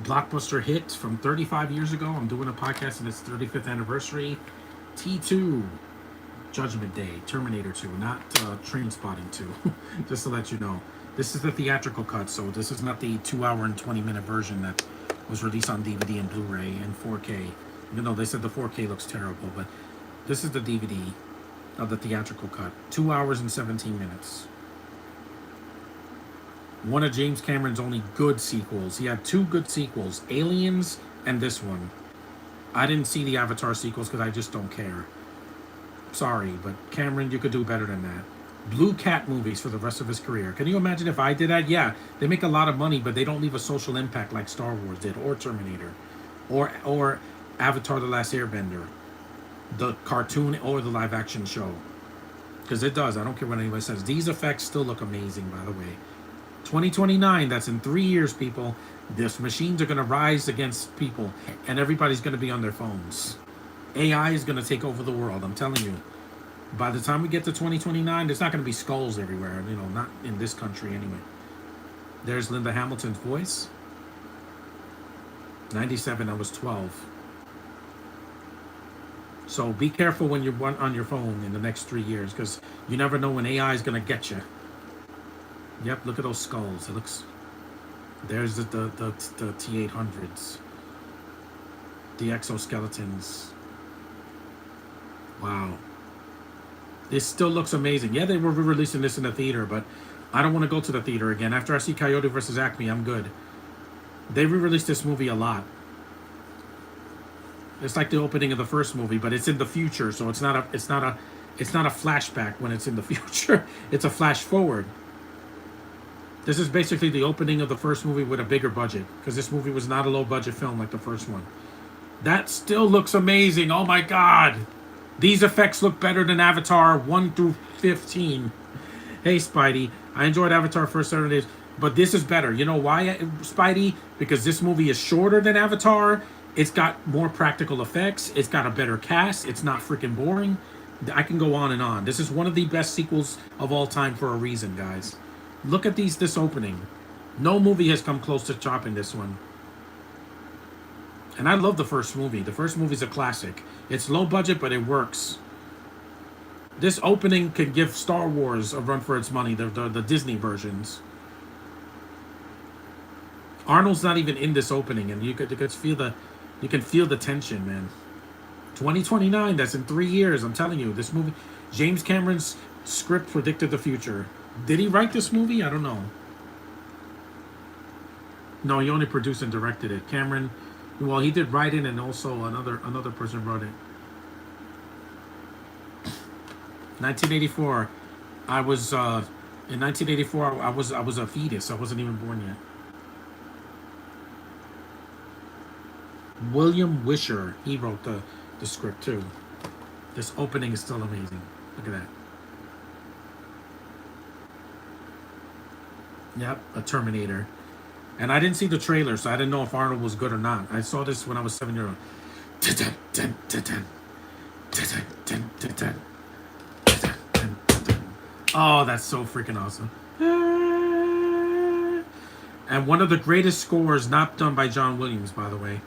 blockbuster hit from 35 years ago. I'm doing a podcast on its 35th anniversary. T2, Judgment Day, Terminator 2, not Train Spotting 2. Just to let you know. This is the theatrical cut, so this is not the 2 hour and 20-minute version that was released on DVD and Blu-ray and 4K. Even though they said the 4K looks terrible, but this is the DVD of the theatrical cut. 2 hours and 17 minutes. One of James Cameron's only good sequels. He had two good sequels, Aliens and this one. I didn't see the Avatar sequels because I just don't care. Sorry, but Cameron, you could do better than that. Blue Cat movies for the rest of his career. Can you imagine if I did that? Yeah, they make a lot of money, but they don't leave a social impact like Star Wars did, or Terminator, or Avatar: The Last Airbender, the cartoon or the live action show. Because it does. I don't care what anybody says. These effects still look amazing, by the way. 2029, that's in 3 years, people. These machines are going to rise against people, and everybody's going to be on their phones. AI is going to take over the world, I'm telling you. By the time we get to 2029, there's not going to be skulls everywhere, you know, not in this country anyway. There's Linda Hamilton's voice. 97, I was 12. So be careful when you're on your phone in the next 3 years, because you never know when AI is going to get you. Yep, look at those skulls. It looks... There's the T-800s. The exoskeletons. Wow. This still looks amazing. Yeah, they were releasing this in the theater, but I don't want to go to the theater again. After I see Coyote vs. Acme, I'm good. They re-released this movie a lot. It's like the opening of the first movie, but it's in the future, so it's not a flashback when it's in the future. It's a flash forward. This is basically the opening of the first movie with a bigger budget, because this movie was not a low-budget film like the first one. That still looks amazing. Oh my god. These effects look better than Avatar 1 through 15. Hey, Spidey. I enjoyed Avatar first 7 days, but this is better. You know why, Spidey? Because this movie is shorter than Avatar. It's got more practical effects. It's got a better cast. It's not freaking boring. I can go on and on. This is one of the best sequels of all time for a reason, guys. Look at this opening. No movie has come close to chopping this one. And I love the first movie. The first movie's a classic. It's low budget, but it works. This opening could give Star Wars a run for its money, the Disney versions. Arnold's not even in this opening, and you can feel the tension, man. 2029, that's in 3 years. I'm telling you, this movie, James Cameron's script predicted the future. Did he write this movie? I don't know. No, he only produced and directed it. Cameron, well, he did write it, and also another person wrote it. 1984. I was in 1984. I was a fetus. I wasn't even born yet. William Wisher, he wrote the script too. This opening is still amazing. Look at that. Yep, a Terminator. And I didn't see the trailer, so I didn't know if Arnold was good or not. I saw this when I was 7 years old. Oh, that's so freaking awesome. And one of the greatest scores not done by John Williams, by the way.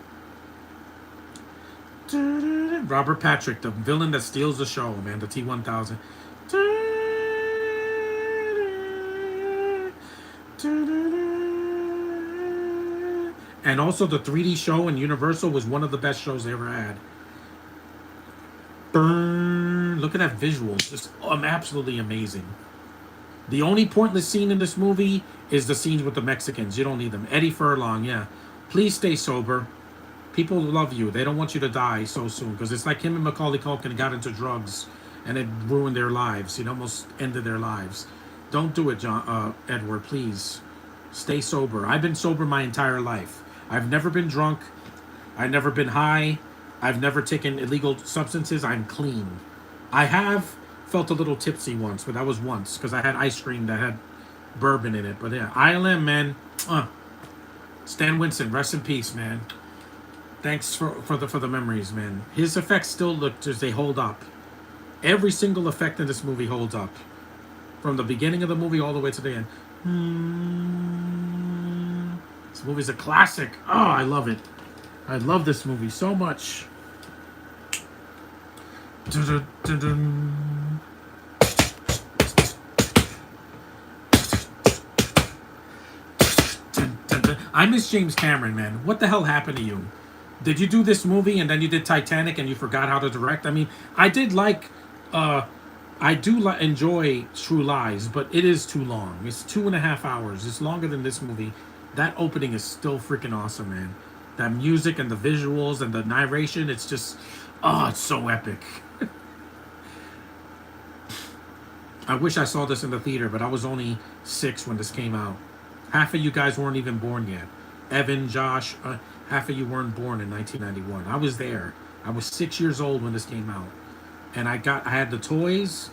Robert Patrick, the villain that steals the show, man, the T-1000. And also the 3D show in Universal was one of the best shows they ever had. Burn. Look at that visuals. Just absolutely amazing. The only pointless scene in this movie is the scenes with the Mexicans. You don't need them. Eddie Furlong, yeah. Please stay sober. People love you. They don't want you to die so soon. Because it's like him and Macaulay Culkin got into drugs and it ruined their lives. It almost ended their lives. Don't do it, Edward, please. Stay sober. I've been sober my entire life. I've never been drunk. I've never been high. I've never taken illegal substances. I'm clean. I have felt a little tipsy once, but that was once because I had ice cream that had bourbon in it. But yeah, ILM, man. Stan Winston, rest in peace, man. Thanks for the memories, man. His effects still look as they hold up. Every single effect in this movie holds up. From the beginning of the movie all the way to the end. This movie's a classic. Oh, I love it. I love this movie so much. Dun, dun, dun, dun. I miss James Cameron, man. What the hell happened to you? Did you do this movie and then you did Titanic and you forgot how to direct? I mean, I did like, I do enjoy True Lies, but it is too long. It's 2.5 hours. It's longer than this movie. That opening is still freaking awesome, man. That music and the visuals and the narration, it's just, oh, it's so epic. I wish I saw this in the theater, but I was only 6 when this came out. Half of you guys weren't even born yet. Evan, Josh, half of you weren't born in 1991. I was there. I was 6 years old when this came out. And I had the toys,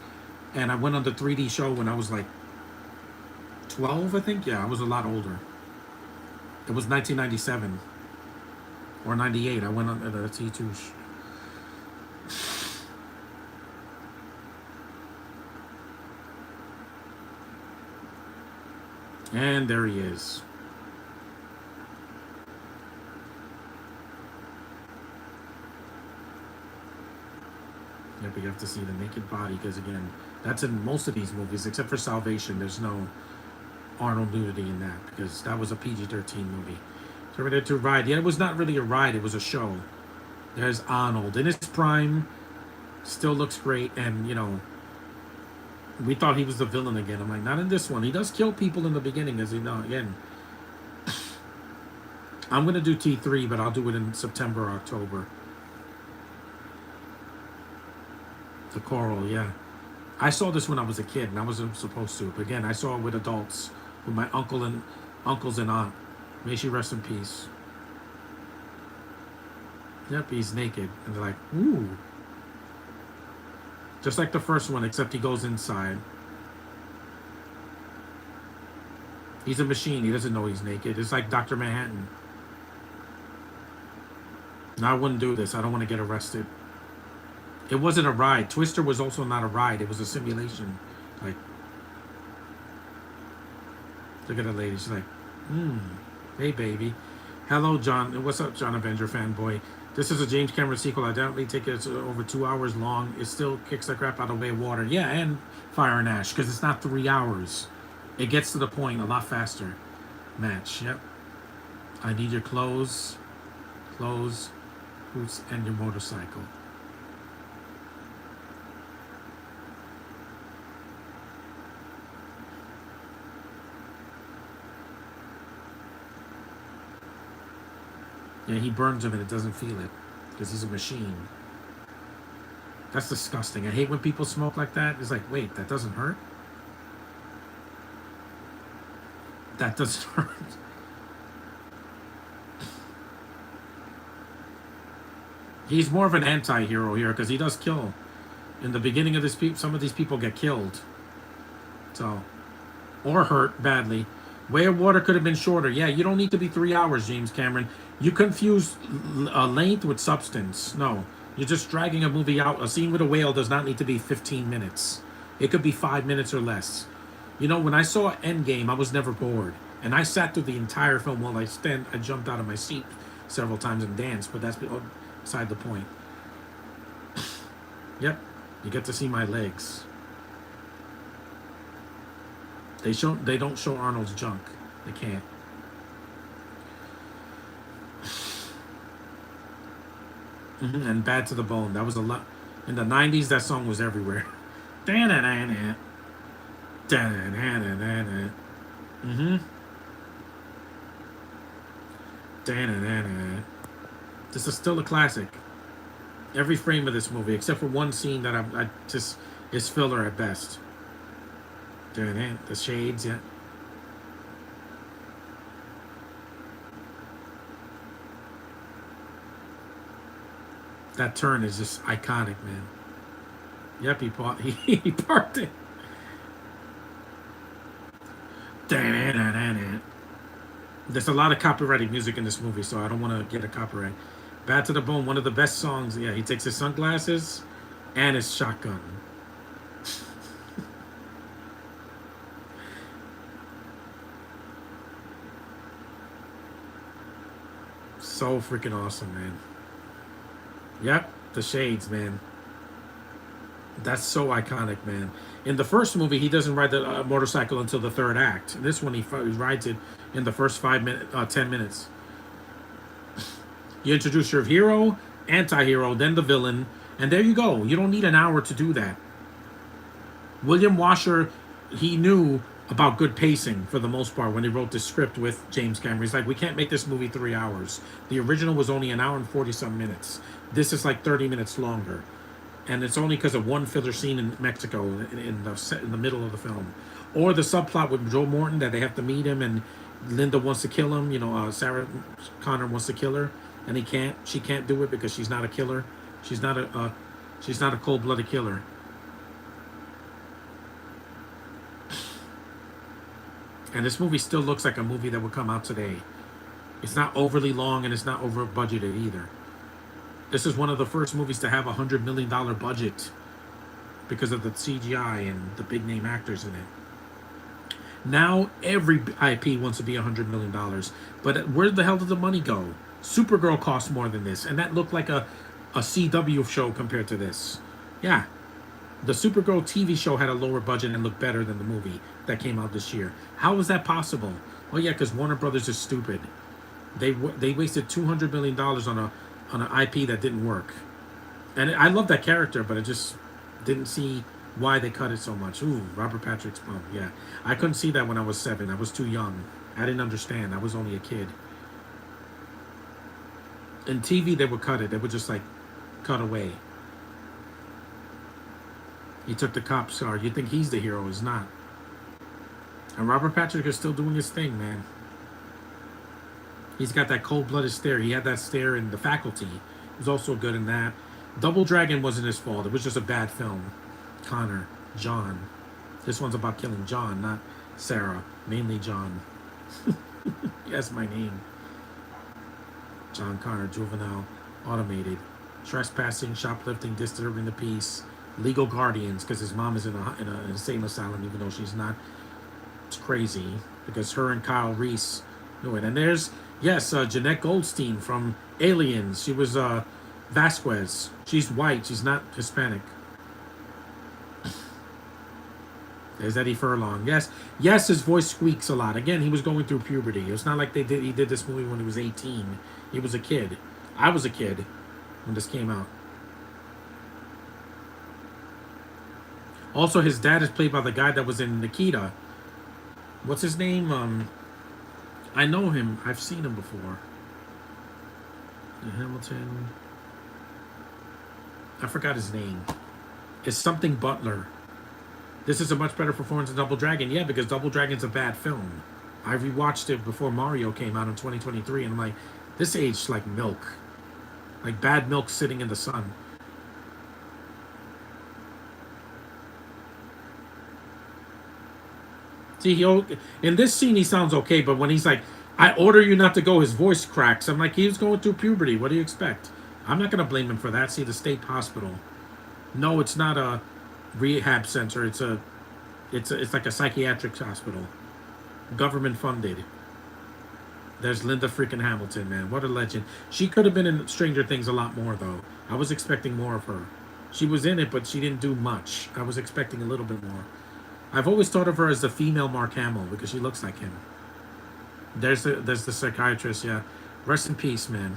and I went on the 3D show when I was like 12, I think. Yeah, I was a lot older. It was 1997 or 98. I went on the T2 And there he is. Yep, you have to see the naked body because, again, that's in most of these movies, except for Salvation. There's no Arnold nudity in that because that was a PG-13 movie. Terminator 2 ride. Yeah, it was not really a ride. It was a show. There's Arnold in his prime. Still looks great. And, you know, we thought he was the villain again. I'm like, not in this one. He does kill people in the beginning, as you know. Again, I'm going to do T3, but I'll do it in September or October. The Coral, yeah. I saw this when I was a kid, and I wasn't supposed to. But again, I saw it with adults, with my uncles and aunt. May she rest in peace. Yep, he's naked. And they're like, ooh. Just like the first one, except he goes inside. He's a machine. He doesn't know he's naked. It's like Dr. Manhattan. Now, I wouldn't do this. I don't want to get arrested. It wasn't a ride. Twister was also not a ride. It was a simulation. Like, look at that lady. She's like, hey, baby. Hello, John. What's up, John Avenger fanboy? This is a James Cameron sequel. I definitely think it's over 2 hours long. It still kicks the crap out of Way of Water. Yeah, and Fire and Ash, because it's not 3 hours. It gets to the point a lot faster. Match, yep. I need your clothes, boots, and your motorcycle. Yeah, he burns him and it doesn't feel it because he's a machine. That's disgusting. I hate when people smoke like that. It's like, wait, that doesn't hurt? That doesn't hurt. He's more of an anti-hero here because he does kill. In the beginning of this, some of these people get killed. So, or hurt badly. Way of Water could have been shorter. Yeah, you don't need to be 3 hours, James Cameron. You confuse length with substance. No, you're just dragging a movie out. A scene with a whale does not need to be 15 minutes. It could be 5 minutes or less. You know, when I saw Endgame, I was never bored. And I sat through the entire film while I jumped out of my seat several times and danced, but that's beside the point. Yep, you get to see my legs. They don't show Arnold's junk. They can't. And Bad to the Bone. That was a lot. In the 90s, that song was everywhere. Da-na-na-na. Da-na-na-na-na. Da-na-na-na. This is still a classic. Every frame of this movie, except for one scene that I just is filler at best. The shades, yeah. That turn is just iconic, man. Yep, he parked it. There's a lot of copyrighted music in this movie, so I don't want to get a copyright. Bad to the Bone, one of the best songs. Yeah, he takes his sunglasses and his shotgun. So freaking awesome, man. Yep, the shades, man. That's so iconic, man. In the first movie, he doesn't ride the motorcycle until the third act. In this one, he rides it in the first 5 minutes, 10 minutes. You introduce your hero, anti-hero, then the villain, and there you go. You don't need an hour to do that. William Washer, he knew about good pacing for the most part when he wrote the script with James Cameron. He's like, we can't make this movie 3 hours. The original was only an hour and 40 some minutes. This is like 30 minutes longer. And it's only because of one filler scene in Mexico in the middle of the film. Or the subplot with Joe Morton that they have to meet him and Linda wants to kill him. Sarah Connor wants to kill her and he can't. She can't do it because she's not a killer. She's not a cold-blooded killer. And this movie still looks like a movie that would come out today. It's not overly long and it's not over budgeted either. This is one of the first movies to have $100 million budget because of the CGI and the big name actors in it. Now every IP wants to be $100 million. But where the hell did the money go? Supergirl cost more than this. And that looked like a CW show compared to this. Yeah. The Supergirl TV show had a lower budget and looked better than the movie that came out this year. How was that possible? Well, yeah, because Warner Brothers is stupid. They wasted $200 million on an IP that didn't work. And I love that character, but I just didn't see why they cut it so much. Ooh, Robert Patrick's bum. Yeah, I couldn't see that when I was 7. I was too young. I didn't understand. I was only a kid. In TV, they would cut it. They would just like cut away. He took the cop's car. You think he's the hero? He's not. And Robert Patrick is still doing his thing, man. He's got that cold-blooded stare. He had that stare in The Faculty. He was also good in that. Double Dragon wasn't his fault. It was just a bad film. Connor, John. This one's about killing John, not Sarah. Mainly John. Yes, my name. John Connor, juvenile, automated. Trespassing, shoplifting, disturbing the peace. Legal guardians, because his mom is in an insane asylum, even though she's not. It's crazy, because her and Kyle Reese knew it. And there's, yes, Jeanette Goldstein from Aliens. She was Vasquez. She's white. She's not Hispanic. There's Eddie Furlong. Yes, his voice squeaks a lot. Again, he was going through puberty. It's not like he did this movie when he was 18. He was a kid. I was a kid when this came out. Also, his dad is played by the guy that was in Nikita. What's his name? I know him. I've seen him before. Hamilton. I forgot his name. It's something Butler. This is a much better performance than Double Dragon. Yeah, because Double Dragon's a bad film. I rewatched it before Mario came out in 2023, and I'm like, this aged like milk. Like bad milk sitting in the sun. See, in this scene, he sounds okay, but when he's like, I order you not to go, his voice cracks. I'm like, he was going through puberty. What do you expect? I'm not going to blame him for that. See, the state hospital. No, it's not a rehab center. It's like a psychiatric hospital. Government funded. There's Linda freaking Hamilton, man. What a legend. She could have been in Stranger Things a lot more, though. I was expecting more of her. She was in it, but she didn't do much. I was expecting a little bit more. I've always thought of her as the female Mark Hamill because she looks like him. There's the psychiatrist, yeah. Rest in peace, man.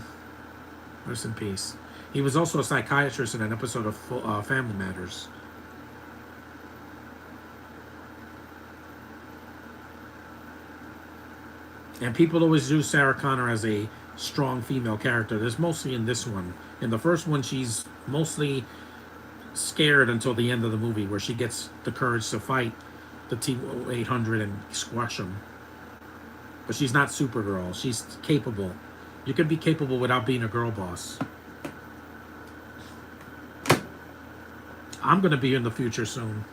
Rest in peace. He was also a psychiatrist in an episode of Family Matters. And people always use Sarah Connor as a strong female character. There's mostly in this one. In the first one, she's mostly scared until the end of the movie, where she gets the courage to fight the T-800 and squash them. But she's not Supergirl. She's capable. You can be capable without being a girl boss. I'm going to be in the future soon.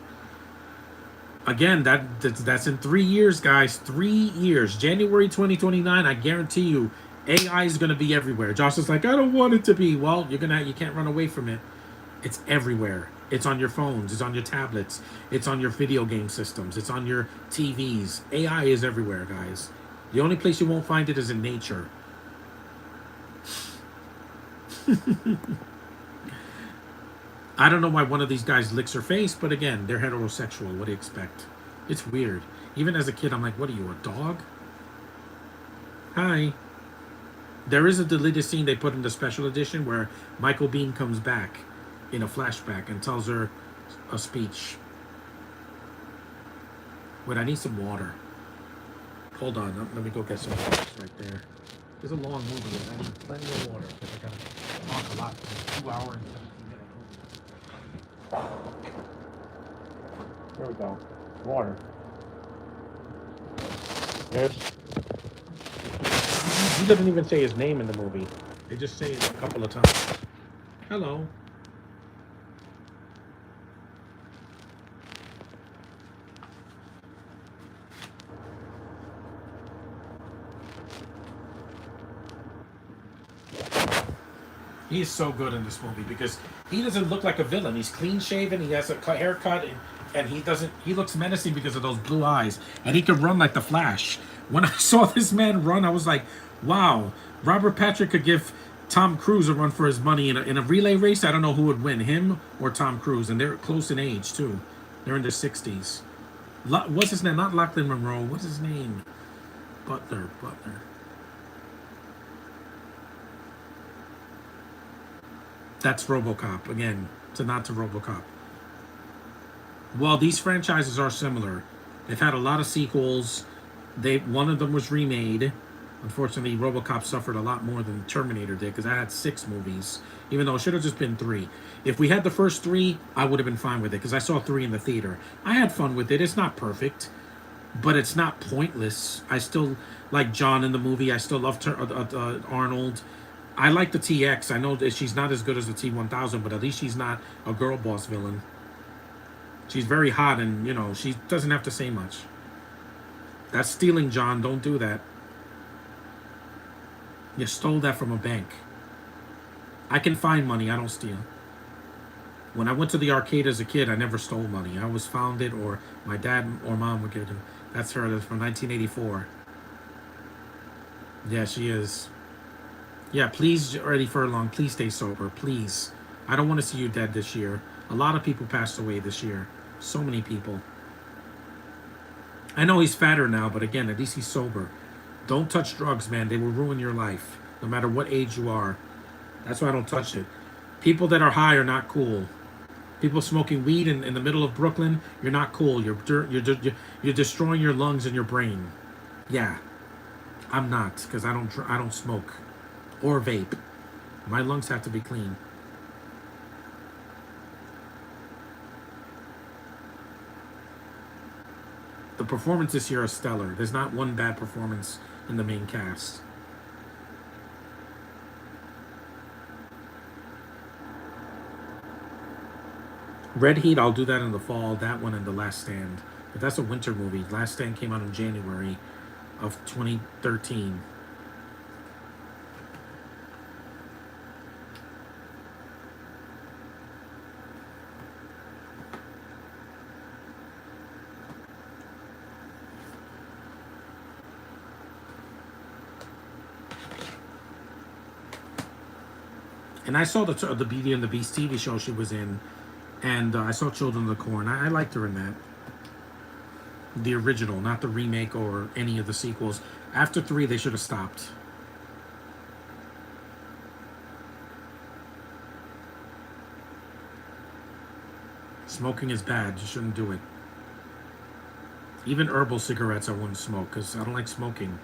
Again, that's in 3 years, guys. 3 years. January 2029, I guarantee you, AI is going to be everywhere. Josh is like, I don't want it to be. Well, you can't run away from it. It's everywhere. It's on your phones. It's on your tablets. It's on your video game systems. It's on your TVs. AI is everywhere, guys. The only place you won't find it is in nature. I don't know why one of these guys licks her face, but again, they're heterosexual. What do you expect? It's weird. Even as a kid, I'm like, what are you, a dog? Hi. There is a deleted scene they put in the special edition where Michael Biehn comes back in a flashback and tells her a speech. Wait, I need some water. Hold on, let me go get some water right there. It's a long movie and I need plenty of water because I gotta talk a lot for 2 hours and 17 minutes. There we go. Water. Yes. He doesn't even say his name in the movie. They just say it a couple of times. Hello. He is so good in this movie because he doesn't look like a villain. He's clean shaven. He has a haircut, and he doesn't. He looks menacing because of those blue eyes, and he can run like the Flash. When I saw this man run, I was like, "Wow, Robert Patrick could give Tom Cruise a run for his money in a relay race. I don't know who would win, him or Tom Cruise, and they're close in age too. They're in their 60s. What's his name? Not Lachlan Monroe. What's his name? Butler. That's RoboCop. Again, it's a nod to RoboCop. Well, these franchises are similar. They've had a lot of sequels. One of them was remade. Unfortunately, RoboCop suffered a lot more than Terminator did because I had 6 movies, even though it should have just been 3. If we had the first 3, I would have been fine with it because I saw 3 in the theater. I had fun with it. It's not perfect, but it's not pointless. I still like John in the movie. I still love Arnold. I like the TX. I know that she's not as good as the T-1000, but at least she's not a girl boss villain. She's very hot and, she doesn't have to say much. That's stealing, John. Don't do that. You stole that from a bank. I can find money. I don't steal. When I went to the arcade as a kid, I never stole money. I was found it, or my dad or mom would give it. That's her. That's from 1984. Yeah, she is. Yeah, please, Eddie Furlong, please stay sober. Please. I don't want to see you dead this year. A lot of people passed away this year. So many people. I know he's fatter now, but again, at least he's sober. Don't touch drugs, man. They will ruin your life, no matter what age you are. That's why I don't touch it. People that are high are not cool. People smoking weed in the middle of Brooklyn, you're not cool. You're destroying your lungs and your brain. Yeah, I'm not, because I don't smoke or vape. My lungs have to be clean. The performances this year are stellar. There's not one bad performance in the main cast. Red Heat, I'll do that in the fall. That one and The Last Stand. But that's a winter movie. Last Stand came out in January of 2013. And I saw the Beauty and the Beast TV show she was in, and I saw Children of the Corn. I liked her in that. The original, not the remake or any of the sequels. After 3, they should have stopped. Smoking is bad. You shouldn't do it. Even herbal cigarettes I wouldn't smoke because I don't like smoking.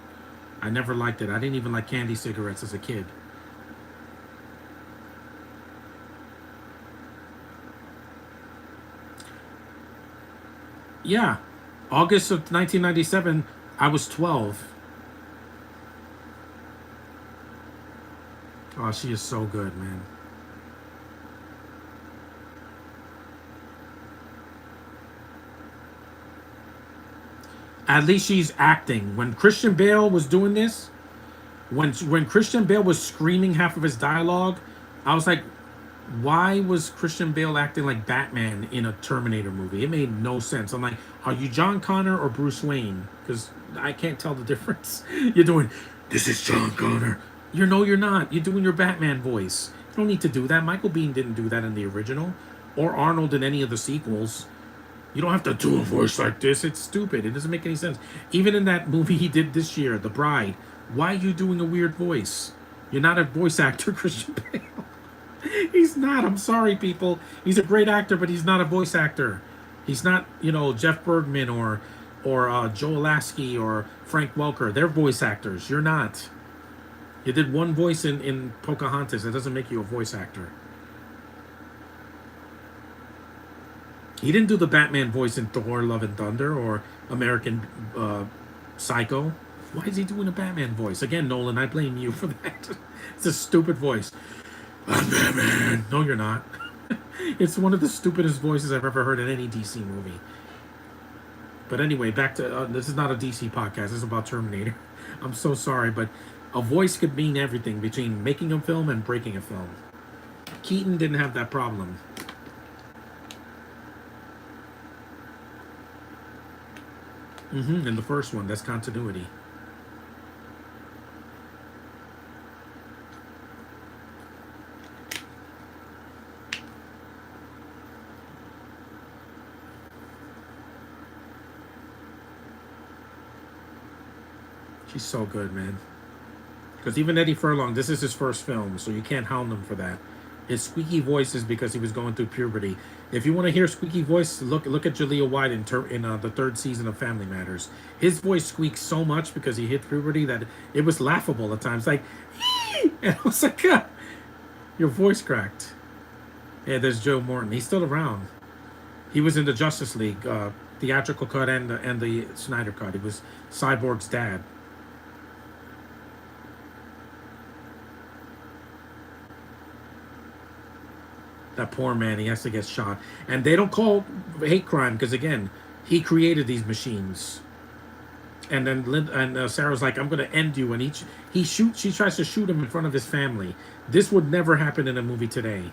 I never liked it. I didn't even like candy cigarettes as a kid. Yeah, August of 1997, I was 12. Oh, she is so good, man. At least she's acting. When Christian Bale was doing this, when Christian Bale was screaming half of his dialogue, I was like, why was Christian Bale acting like Batman in a Terminator movie? It made no sense. I'm like, are you John Connor or Bruce Wayne? Because I can't tell the difference. You're doing, this is John Connor. You're not. You're doing your Batman voice. don't need to do that. Michael Biehn didn't do that in the original, or Arnold in any of the sequels. You don't have to do a voice like this. It's stupid. It doesn't make any sense. Even in that movie he did this year, The Bride, why are you doing a weird voice? You're not a voice actor, Christian Bale. He's not. I'm sorry, people. He's a great actor, but he's not a voice actor. He's not, Jeff Bergman or Joe Lasky or Frank Welker. They're voice actors. You're not. You did one voice in Pocahontas. That doesn't make you a voice actor. He didn't do the Batman voice in Thor: Love and Thunder or American Psycho. Why is he doing a Batman voice? Again, Nolan, I blame you for that. It's a stupid voice. I'm Batman. No, you're not. It's one of the stupidest voices I've ever heard in any DC movie. But anyway, back to this is not a DC podcast. This is about Terminator. I'm so sorry, but a voice could mean everything between making a film and breaking a film. Keaton didn't have that problem. In the first one, that's continuity. She's so good, man. Because even Eddie Furlong, this is his first film, so you can't hound him for that. His squeaky voice is because he was going through puberty. If you want to hear squeaky voice, look at Jaleel White in the third season of Family Matters. His voice squeaks so much because he hit puberty that it was laughable at times. Like, and I was like, your voice cracked. Yeah, there's Joe Morton. He's still around. He was in the Justice League theatrical cut and the Snyder cut. He was Cyborg's dad. That poor man, he has to get shot. And they don't call hate crime because, again, he created these machines. And then Sarah's like, I'm going to end you. And she tries to shoot him in front of his family. This would never happen in a movie today.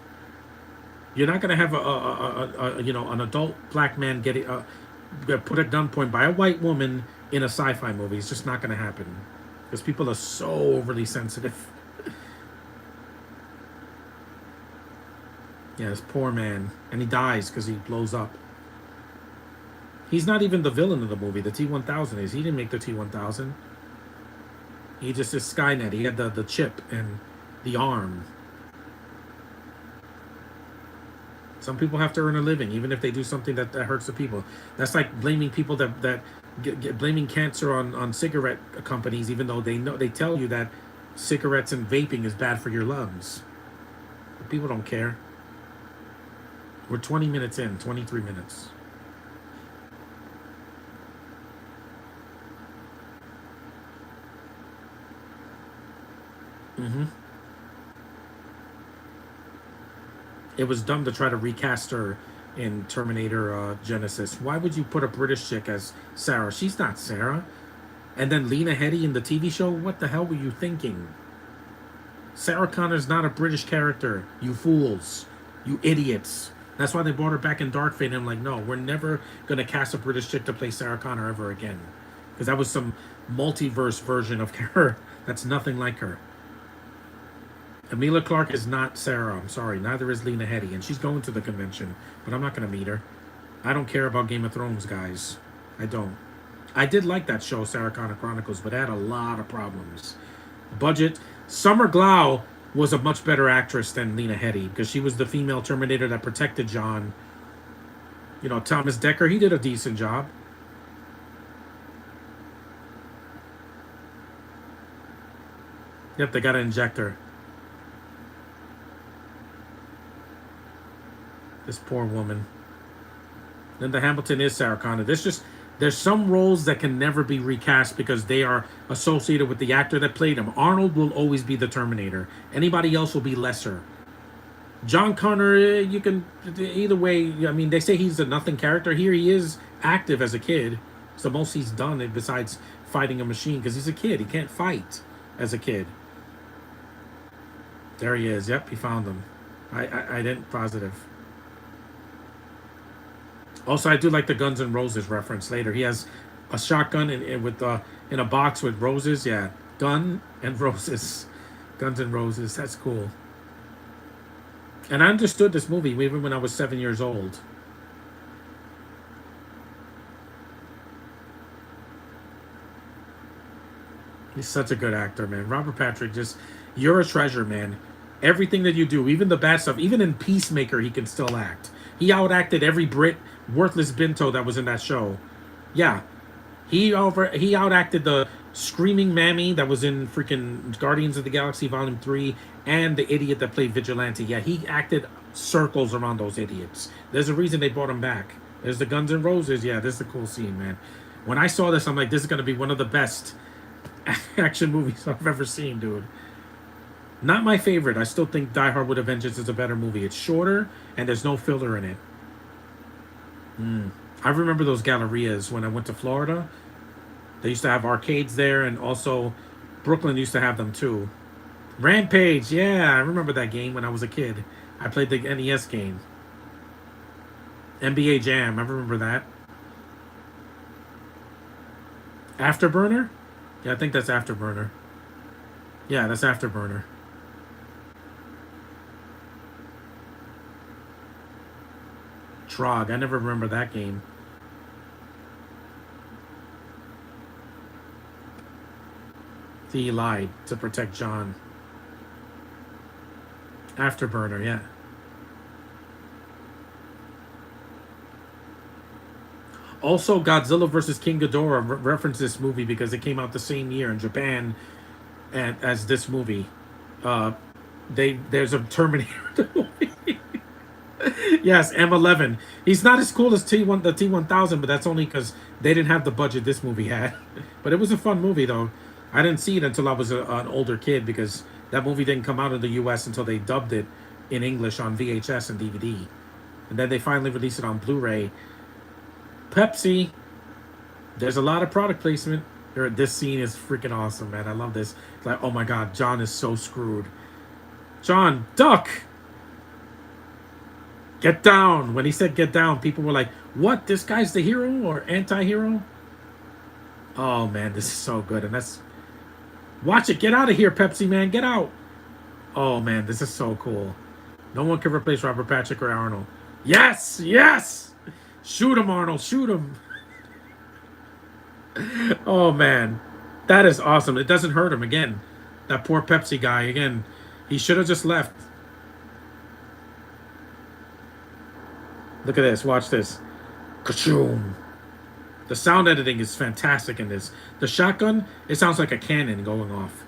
You're not going to have an adult black man put at gunpoint by a white woman in a sci-fi movie. It's just not going to happen because people are so overly sensitive. Yeah, this poor man. And he dies because he blows up. He's not even the villain of the movie. The T-1000 is. He didn't make the T-1000. He just is Skynet. He had the chip and the arm. Some people have to earn a living, even if they do something that hurts the people. That's like blaming people blaming cancer on cigarette companies, even though they tell you that cigarettes and vaping is bad for your lungs. But people don't care. We're 20 minutes in, 23 minutes. It was dumb to try to recast her in Terminator Genesis. Why would you put a British chick as Sarah? She's not Sarah. And then Lena Headey in the TV show? What the hell were you thinking? Sarah Connor's not a British character, you fools. You idiots. That's why they brought her back in Dark Fate. And I'm like, no, we're never going to cast a British chick to play Sarah Connor ever again. Because that was some multiverse version of her that's nothing like her. Emilia Clarke is not Sarah. I'm sorry. Neither is Lena Headey. And she's going to the convention. But I'm not going to meet her. I don't care about Game of Thrones, guys. I don't. I did like that show, Sarah Connor Chronicles, but it had a lot of problems. Budget. Summer Glau was a much better actress than Lena Headey because she was the female Terminator that protected John. Thomas Dekker, he did a decent job. Yep, they got to inject her. This poor woman. Linda Hamilton is Sarah Connor. There's some roles that can never be recast because they are associated with the actor that played him. Arnold will always be the Terminator. Anybody else will be lesser. John Connor, you can either way. I mean, they say he's a nothing character. Here he is active as a kid. It's the most he's done besides fighting a machine because he's a kid. He can't fight as a kid. There he is. Yep, he found him. I didn't positive. Also, I do like the Guns N' Roses reference later. He has a shotgun in a box with roses. Yeah, gun and roses. Guns N' Roses. That's cool. And I understood this movie even when I was 7 years old. He's such a good actor, man. Robert Patrick, just you're a treasure, man. Everything that you do, even the bad stuff, even in Peacemaker, he can still act. He outacted every Brit worthless Binto that was in that show. Yeah, he outacted the screaming mammy that was in freaking Guardians of the Galaxy Volume 3 and the idiot that played Vigilante. Yeah, he acted circles around those idiots. There's a reason they brought him back. There's the Guns N' Roses. Yeah, this is a cool scene, man. When I saw this, I'm like, this is gonna be one of the best action movies I've ever seen, dude. Not my favorite. I still think Die Hard with a Vengeance is a better movie. It's shorter and there's no filler in it. I remember those gallerias when I went to Florida. They used to have arcades there, and also Brooklyn used to have them too. Rampage, yeah, I remember that game when I was a kid. I played the NES game. NBA Jam, I remember that. Afterburner? Yeah, I think that's Afterburner. Yeah, that's Afterburner. Trog, I never remember that game. He lied to protect John. Afterburner, yeah. Also, Godzilla vs. King Ghidorah referenced this movie because it came out the same year in Japan as this movie. Uh, there's a Terminator movie. Yes, M11. He's not as cool as the T1000, but that's only because they didn't have the budget this movie had. But it was a fun movie though. I didn't see it until I was an older kid because that movie didn't come out in the U.S. until they dubbed it in English on VHS and DVD, and then they finally released it on Blu-ray. Pepsi. There's a lot of product placement. This scene is freaking awesome, man. I love this. It's like, oh my god, John is so screwed. John, duck! Get down! When he said get down, people were like, what? This guy's the hero or anti-hero? Oh man, this is so good. And that's... Watch it. Get out of here, Pepsi, man. Get out. Oh man, this is so cool. No one can replace Robert Patrick or Arnold. Yes! Yes! Shoot him, Arnold. Shoot him. Oh man, that is awesome. It doesn't hurt him again. That poor Pepsi guy again. He should have just left. Look at this. Watch this. Ka-choom. The sound editing is fantastic in this. The shotgun, it sounds like a cannon going off.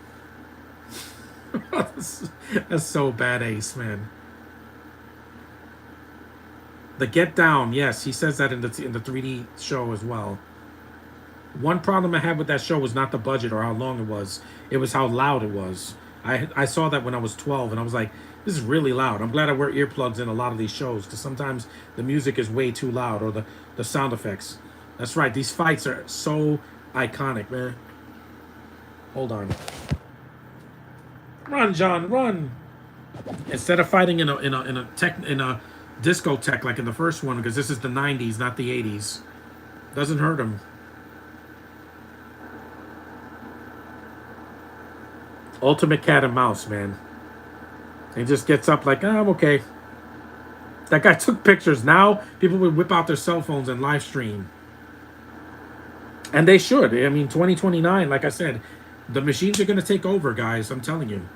That's so bad ace, man. The get down, yes, he says that in the 3D show as well. One problem I had with that show was not the budget or how long it was. It was how loud it was. I saw that when I was 12 and I was like, this is really loud. I'm glad I wear earplugs in a lot of these shows because sometimes the music is way too loud or the sound effects. That's right. These fights are so iconic, man. Hold on. Run, John, run. Instead of fighting in a discotheque like in the first one, because this is the 90s, not the 80s. Doesn't hurt him. Ultimate cat and mouse, man. He just gets up like, I'm okay. That guy took pictures. Now people would whip out their cell phones and live stream. And they should. I mean, 2029, like I said, the machines are going to take over, guys. I'm telling you.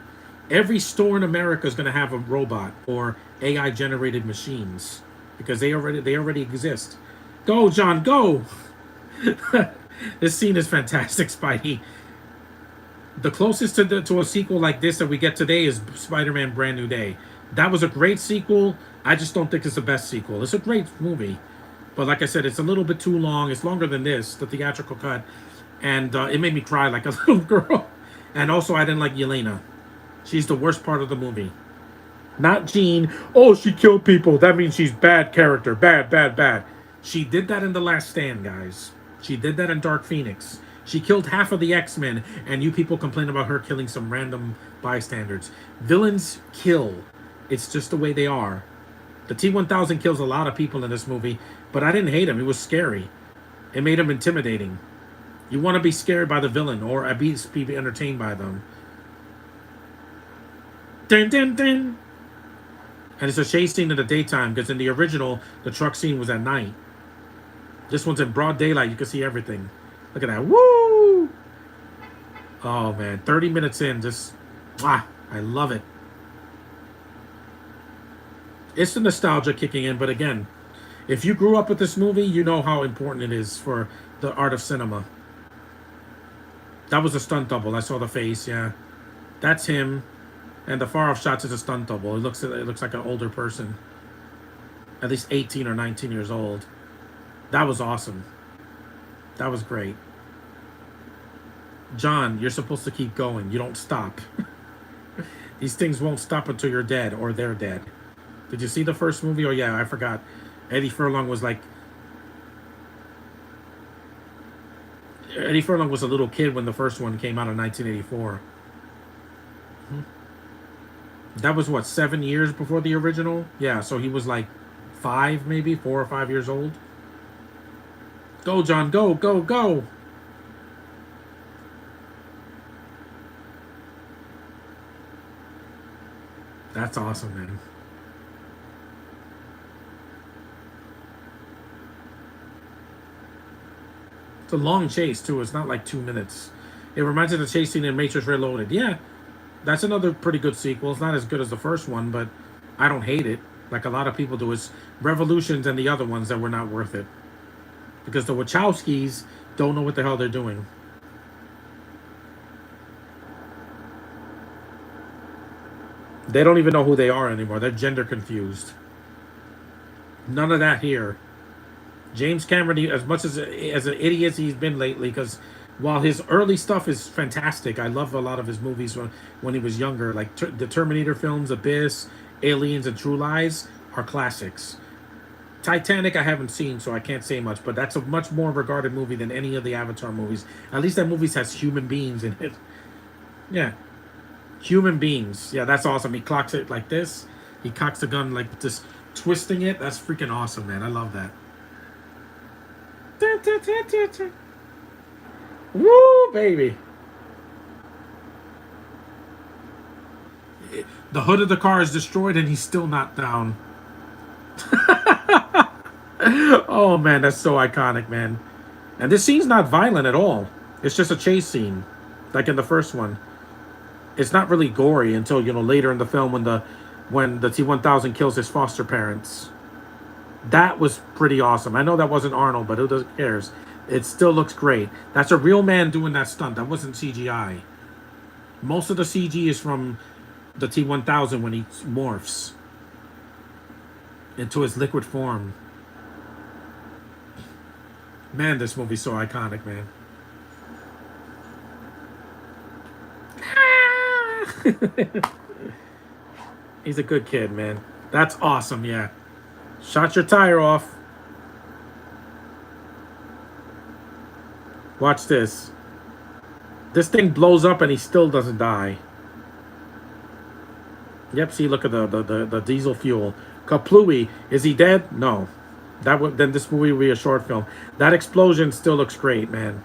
Every store in America is going to have a robot or AI generated machines because they already exist. Go, John, go. This scene is fantastic, Spidey. The closest to a sequel like this that we get today is Spider-Man Brand New Day. That was a great sequel. I just don't think it's the best sequel. It's a great movie. But like I said, it's a little bit too long. It's longer than this, the theatrical cut. And it made me cry like a little girl. And also, I didn't like Yelena. She's the worst part of the movie. Not Jean. Oh, she killed people. That means she's bad character. Bad, bad, bad. She did that in The Last Stand, guys. She did that in Dark Phoenix. She killed half of the X-Men, and you people complain about her killing some random bystanders. Villains kill. It's just the way they are. The T-1000 kills a lot of people in this movie, but I didn't hate him. It was scary. It made him intimidating. You want to be scared by the villain, or at least be entertained by them. Dun, dun, dun. And it's a chase scene in the daytime because in the original, the truck scene was at night. This one's in broad daylight. You can see everything. Look at that. Woo! Oh, man. 30 minutes in. Just, I love it. It's the nostalgia kicking in. But again, if you grew up with this movie, you know how important it is for the art of cinema. That was a stunt double. I saw the face, yeah. That's him. And the far off shots is a stunt double. It looks like an older person. At least 18 or 19 years old. That was awesome. That was great. John, you're supposed to keep going. You don't stop. These things won't stop until you're dead or they're dead. Did you see the first movie? Oh, yeah, I forgot. Eddie Furlong was like... Eddie Furlong was a little kid when the first one came out in 1984. That was, what, 7 years before the original? Yeah, so he was like 5, maybe? 4 or 5 years old. Go, John, go, go, go! That's awesome, man. It's a long chase, too. It's not like 2 minutes. It reminds me of the chase scene in Matrix Reloaded. Yeah, that's another pretty good sequel. It's not as good as the first one, but I don't hate it. Like a lot of people do. It's Revolutions and the other ones that were not worth it. Because the Wachowskis don't know what the hell they're doing. They don't even know who they are anymore. They're gender confused. None of that here. James Cameron, as much as an idiot he's been lately, because while his early stuff is fantastic, I love a lot of his movies when he was younger, like the Terminator films, Abyss, Aliens, and True Lies are classics. Titanic I haven't seen, so I can't say much, but that's a much more regarded movie than any of the Avatar movies. At least that movie has human beings in it. Yeah, human beings. Yeah, that's awesome. He clocks it like this. He cocks the gun like just twisting it. That's freaking awesome, man. I love that. Woo, baby. The hood of the car is destroyed and he's still not down. Oh, man, that's so iconic, man. And this scene's not violent at all. It's just a chase scene, like in the first one. It's not really gory until, later in the film when the T-1000 kills his foster parents. That was pretty awesome. I know that wasn't Arnold, but who cares? It still looks great. That's a real man doing that stunt. That wasn't CGI. Most of the CG is from the T-1000 when he morphs into his liquid form. Man, this movie's so iconic, man. He's a good kid, man. That's awesome, yeah. Shot your tire off. Watch this. This thing blows up and he still doesn't die. Yep, see, look at the diesel fuel. Kaplooey, is he dead? No. Then this movie would be a short film. That explosion still looks great, man.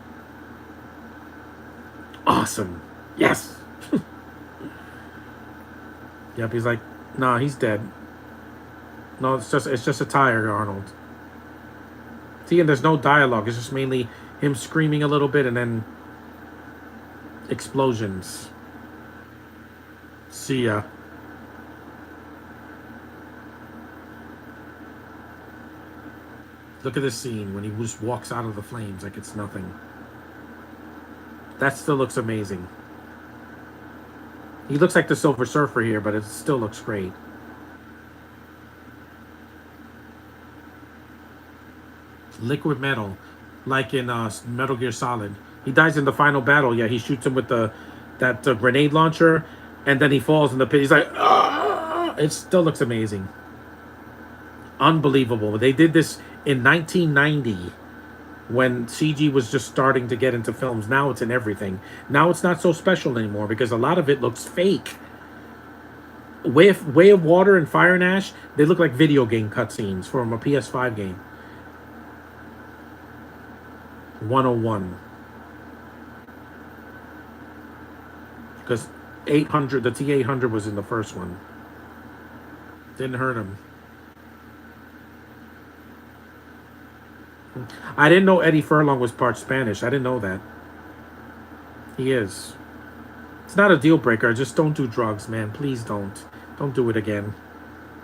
Awesome. Yes. Yep, he's like, nah, he's dead. No, it's just a tire, Arnold. See, and there's no dialogue. It's just mainly him screaming a little bit and then explosions. See ya. Look at this scene when he just walks out of the flames like it's nothing. That still looks amazing. He looks like the Silver Surfer here, but it still looks great. Liquid metal, like in Metal Gear Solid. He dies in the final battle. Yeah, he shoots him with that grenade launcher, and then he falls in the pit. He's like, ah! It still looks amazing. Unbelievable. They did this in 1990 when CG was just starting to get into films. Now it's in everything. Now it's not so special anymore because a lot of it looks fake. Way of Water and Fire and Ash, they look like video game cutscenes from a PS5 game. 101. Because 800, the T800 was in the first one. Didn't hurt him. I didn't know Eddie Furlong was part Spanish. I didn't know that. He is. It's not a deal breaker. Just don't do drugs, man. Please don't. Don't do it again.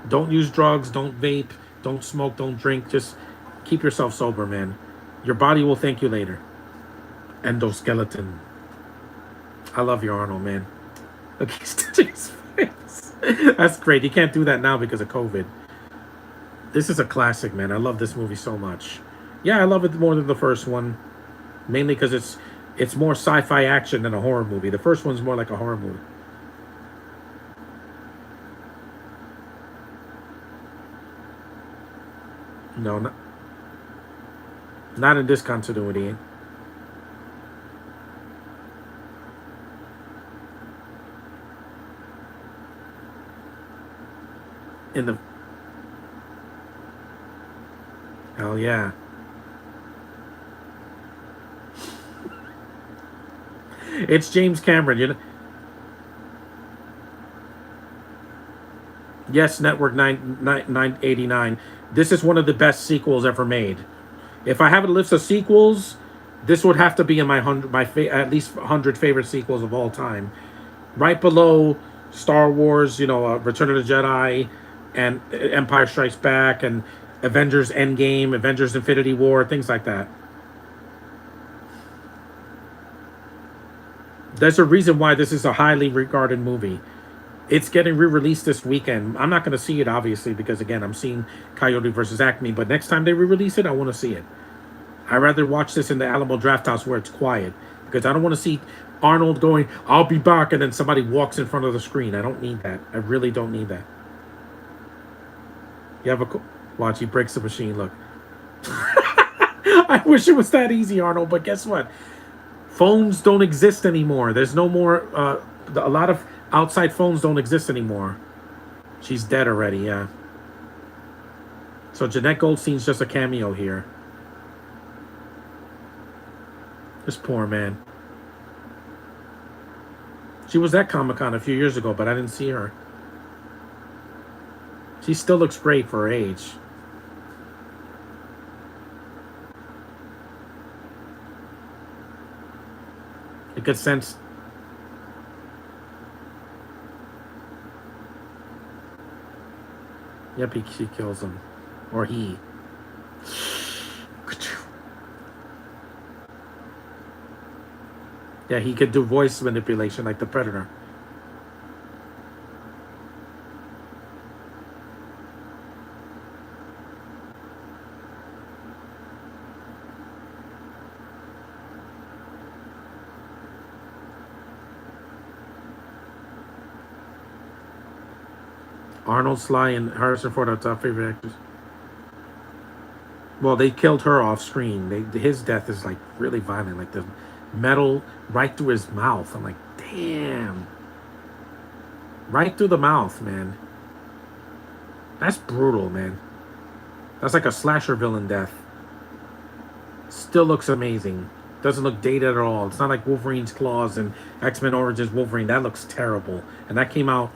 Don't use drugs. Don't vape. Don't smoke. Don't drink. Just keep yourself sober, man. Your body will thank you later. Endoskeleton. I love you, Arnold, man. Look, he's touching his face. That's great. You can't do that now because of COVID. This is a classic, man. I love this movie so much. Yeah, I love it more than the first one. Mainly because it's more sci-fi action than a horror movie. The first one's more like a horror movie. No, not in this continuity. In the hell yeah. It's James Cameron, you know. Yes, Network 989. This is one of the best sequels ever made. If I have a list of sequels, this would have to be in my at least 100 favorite sequels of all time. Right below Star Wars, Return of the Jedi, and Empire Strikes Back, and Avengers Endgame, Avengers Infinity War, things like that. There's a reason why this is a highly regarded movie. It's getting re-released this weekend. I'm not going to see it, obviously, because, again, I'm seeing Coyote versus Acme. But next time they re-release it, I want to see it. I'd rather watch this in the Alamo Drafthouse where it's quiet. Because I don't want to see Arnold going, I'll be back, and then somebody walks in front of the screen. I don't need that. I really don't need that. You have a... Watch, he breaks the machine. Look. I wish it was that easy, Arnold. But guess what? Phones don't exist anymore. There's no more... a lot of outside phones don't exist anymore. She's dead already, yeah. So Jeanette Goldstein's just a cameo here. This poor man. She was at Comic-Con a few years ago, but I didn't see her. She still looks great for her age. You could sense... Yep, she kills him. Or he. Yeah, he could do voice manipulation like the Predator. Arnold, Sly, and Harrison Ford are top favorite actors. Well, they killed her off screen. His death is like really violent, like the metal right through his mouth. I'm like, damn, right through the mouth, man. That's brutal, man. That's like a slasher villain death. Still looks amazing. Doesn't look dated at all. It's not like Wolverine's claws and X-Men Origins Wolverine. That looks terrible, and that came out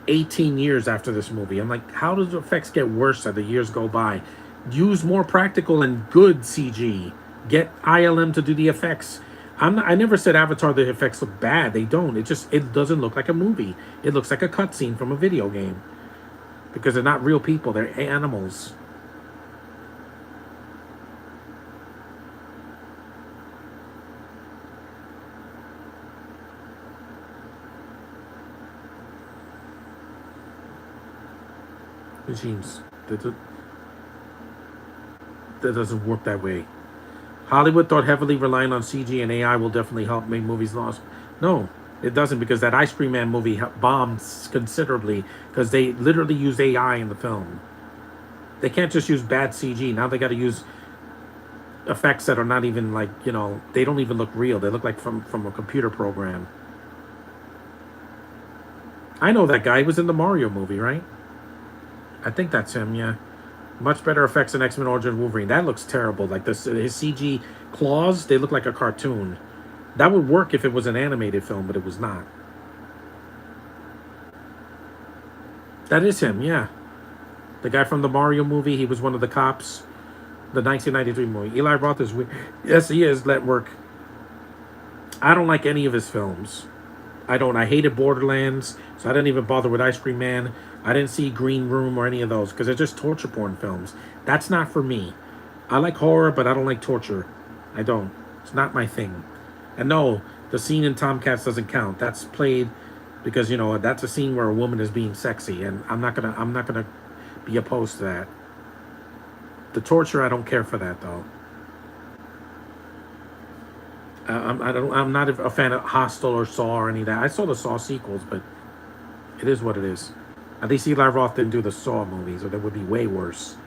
18 years after this movie. I'm like, how does the effects get worse as the years go by? Use more practical and good CG. Get ILM to do the effects. I never said Avatar the effects look bad. They don't. It doesn't look like a movie. It looks like a cutscene from a video game. Because they're not real people. They're animals. Regimes. That doesn't work that way. Hollywood thought heavily relying on CG and AI will definitely help make movies lost. No, it doesn't, because that Ice Cream Man movie bombed considerably because they literally use AI in the film. They can't just use bad CG. Now they got to use effects that are not even like, they don't even look real. They look like from a computer program. I know that guy. He was in the Mario movie, right? I think that's him, yeah. Much better effects than X-Men Origins Wolverine. That looks terrible. Like his CG claws, they look like a cartoon. That would work if it was an animated film, but it was not. That is him, yeah. The guy from the Mario movie, he was one of the cops. The 1993 movie. Eli Roth is weird. Yes, he is. Let work. I don't like any of his films. I don't. I hated Borderlands, so I didn't even bother with Ice Cream Man. I didn't see Green Room or any of those because they're just torture porn films. That's not for me. I like horror, but I don't like torture. I don't. It's not my thing. And no, the scene in Tomcats doesn't count. That's played because that's a scene where a woman is being sexy, and I'm not gonna be opposed to that. The torture, I don't care for that though. I'm not a fan of Hostel or Saw or any of that. I saw the Saw sequels, but it is what it is. At least Eli Roth didn't do the Saw movies, or that would be way worse.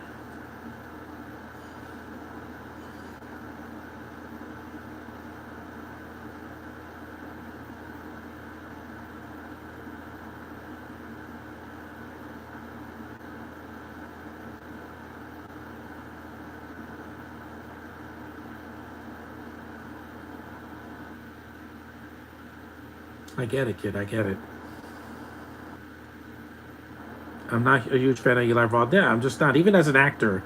I get it, kid. I get it. I'm not a huge fan of Eli Roth. Yeah, I'm just not. Even as an actor,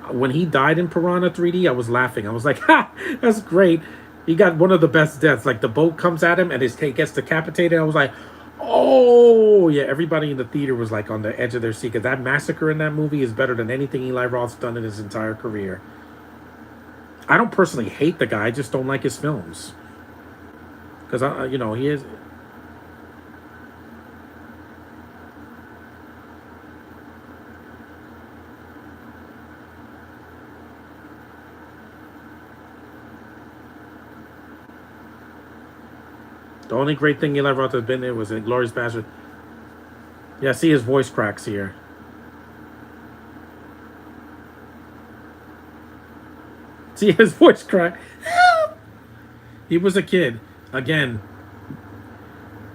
when he died in Piranha 3D, I was laughing. I was like, ha, that's great. He got one of the best deaths. Like the boat comes at him and his take gets decapitated. I was like, oh, yeah. Everybody in the theater was like on the edge of their seat because that massacre in that movie is better than anything Eli Roth's done in his entire career. I don't personally hate the guy. I just don't like his films. Because, he is. The only great thing Eli Roth has been in was in Glorious Bastard. Yeah, see his voice cracks here. See his voice crack. He was a kid. Again,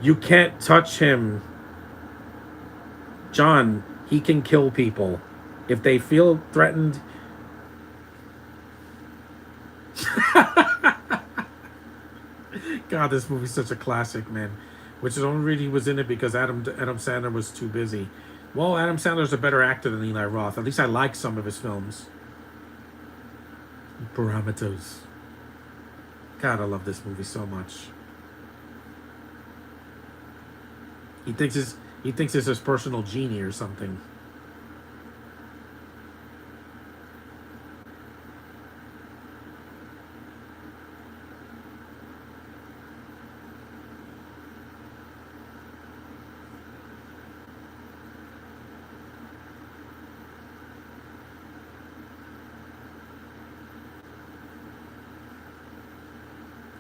you can't touch him. John, he can kill people. If they feel threatened. God, this movie's such a classic, man. Which is the only reason he was in it because Adam Sandler was too busy. Well, Adam Sandler's a better actor than Eli Roth. At least I like some of his films. Parameters. God, I love this movie so much. He thinks it's his personal genie or something.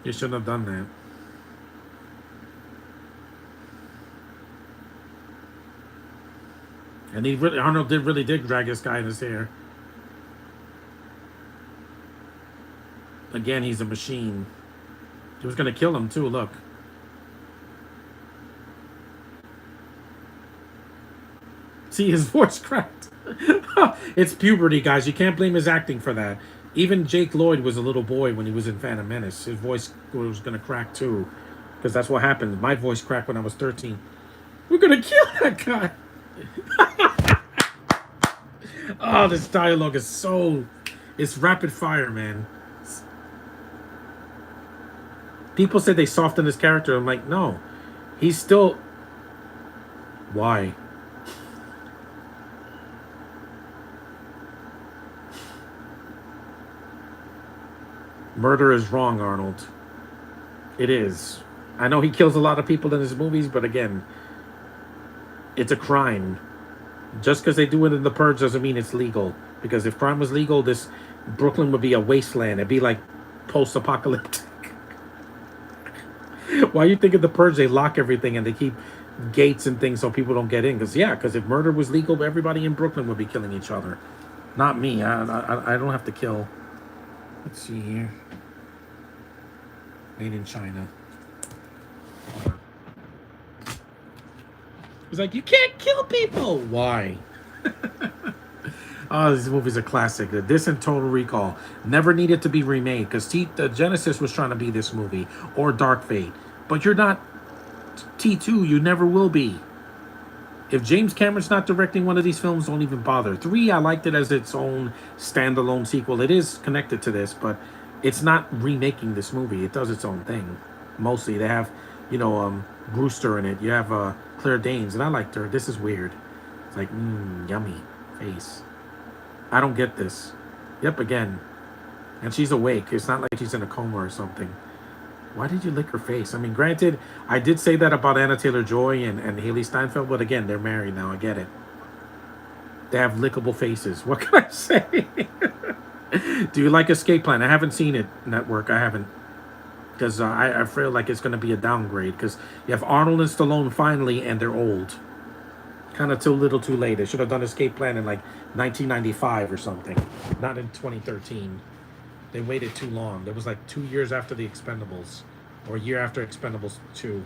You shouldn't have done that. And Arnold really did drag this guy in his hair. Again, he's a machine. He was gonna kill him too. Look. See his voice cracked. It's puberty, guys. You can't blame his acting for that. Even Jake Lloyd was a little boy when he was in Phantom Menace. His voice was gonna crack too, because that's what happened. My voice cracked when I was 13. We're gonna kill that guy. Oh, this dialogue is it's rapid fire, man. People say they softened his character. I'm like, no. He's still... Why? Murder is wrong, Arnold. It is. I know he kills a lot of people in his movies, but again, it's a crime. Just because they do it in The Purge doesn't mean it's legal. Because if crime was legal, this Brooklyn would be a wasteland. It'd be like post-apocalyptic. Why you think of The Purge, they lock everything and they keep gates and things so people don't get in? Because if murder was legal, everybody in Brooklyn would be killing each other. Not me. I don't have to kill. Let's see here. Made in China. It's like, you can't kill people. Why? Oh, these movies are classic. This and Total Recall never needed to be remade because the Genesis was trying to be this movie, or Dark Fate. But you're not T2. You never will be. If James Cameron's not directing one of these films, don't even bother. 3, I liked it as its own standalone sequel. It is connected to this, but it's not remaking this movie. It does its own thing. Mostly, they have, Brewster in it. You have Claire Danes, and I liked her. This is weird. It's like, yummy face. I don't get this. Yep, again. And she's awake. It's not like she's in a coma or something. Why did you lick her face? I mean, granted, I did say that about Anna Taylor-Joy and Haley Steinfeld, but again, they're married now. I get it. They have lickable faces. What can I say? Do you like Escape Plan? I haven't seen it, Network. I haven't. Because I feel like it's going to be a downgrade. Because you have Arnold and Stallone finally, and they're old. Kind of too little too late. They should have done Escape Plan in like 1995 or something. Not in 2013. They waited too long. It was like 2 years after the Expendables, or a year after Expendables 2.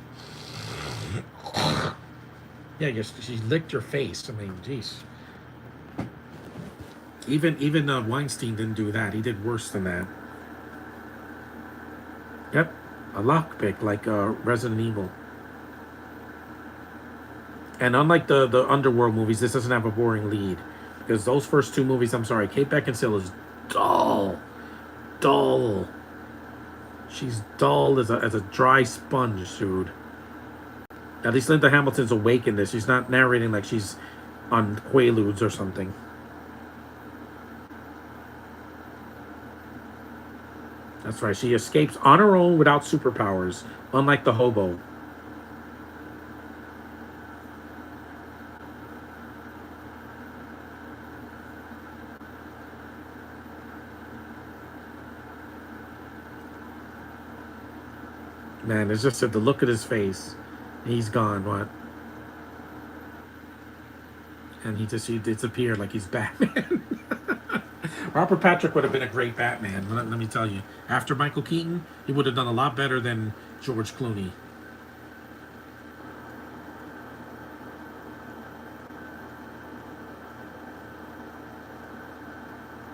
Yeah, she licked your face. I mean, jeez. Even Weinstein didn't do that. He did worse than that. Yep, a lockpick like Resident Evil. And unlike the Underworld movies, this doesn't have a boring lead, because those first 2 movies, I'm sorry, Kate Beckinsale is dull. She's dull as a dry sponge, dude. At least Linda Hamilton's awake in this. She's not narrating like she's on Quaaludes or something. That's right. She escapes on her own without superpowers, unlike the hobo. Man, it's just the look at his face. He's gone, what? And he disappeared like he's Batman. Robert Patrick would have been a great Batman, let me tell you. After Michael Keaton, he would have done a lot better than George Clooney.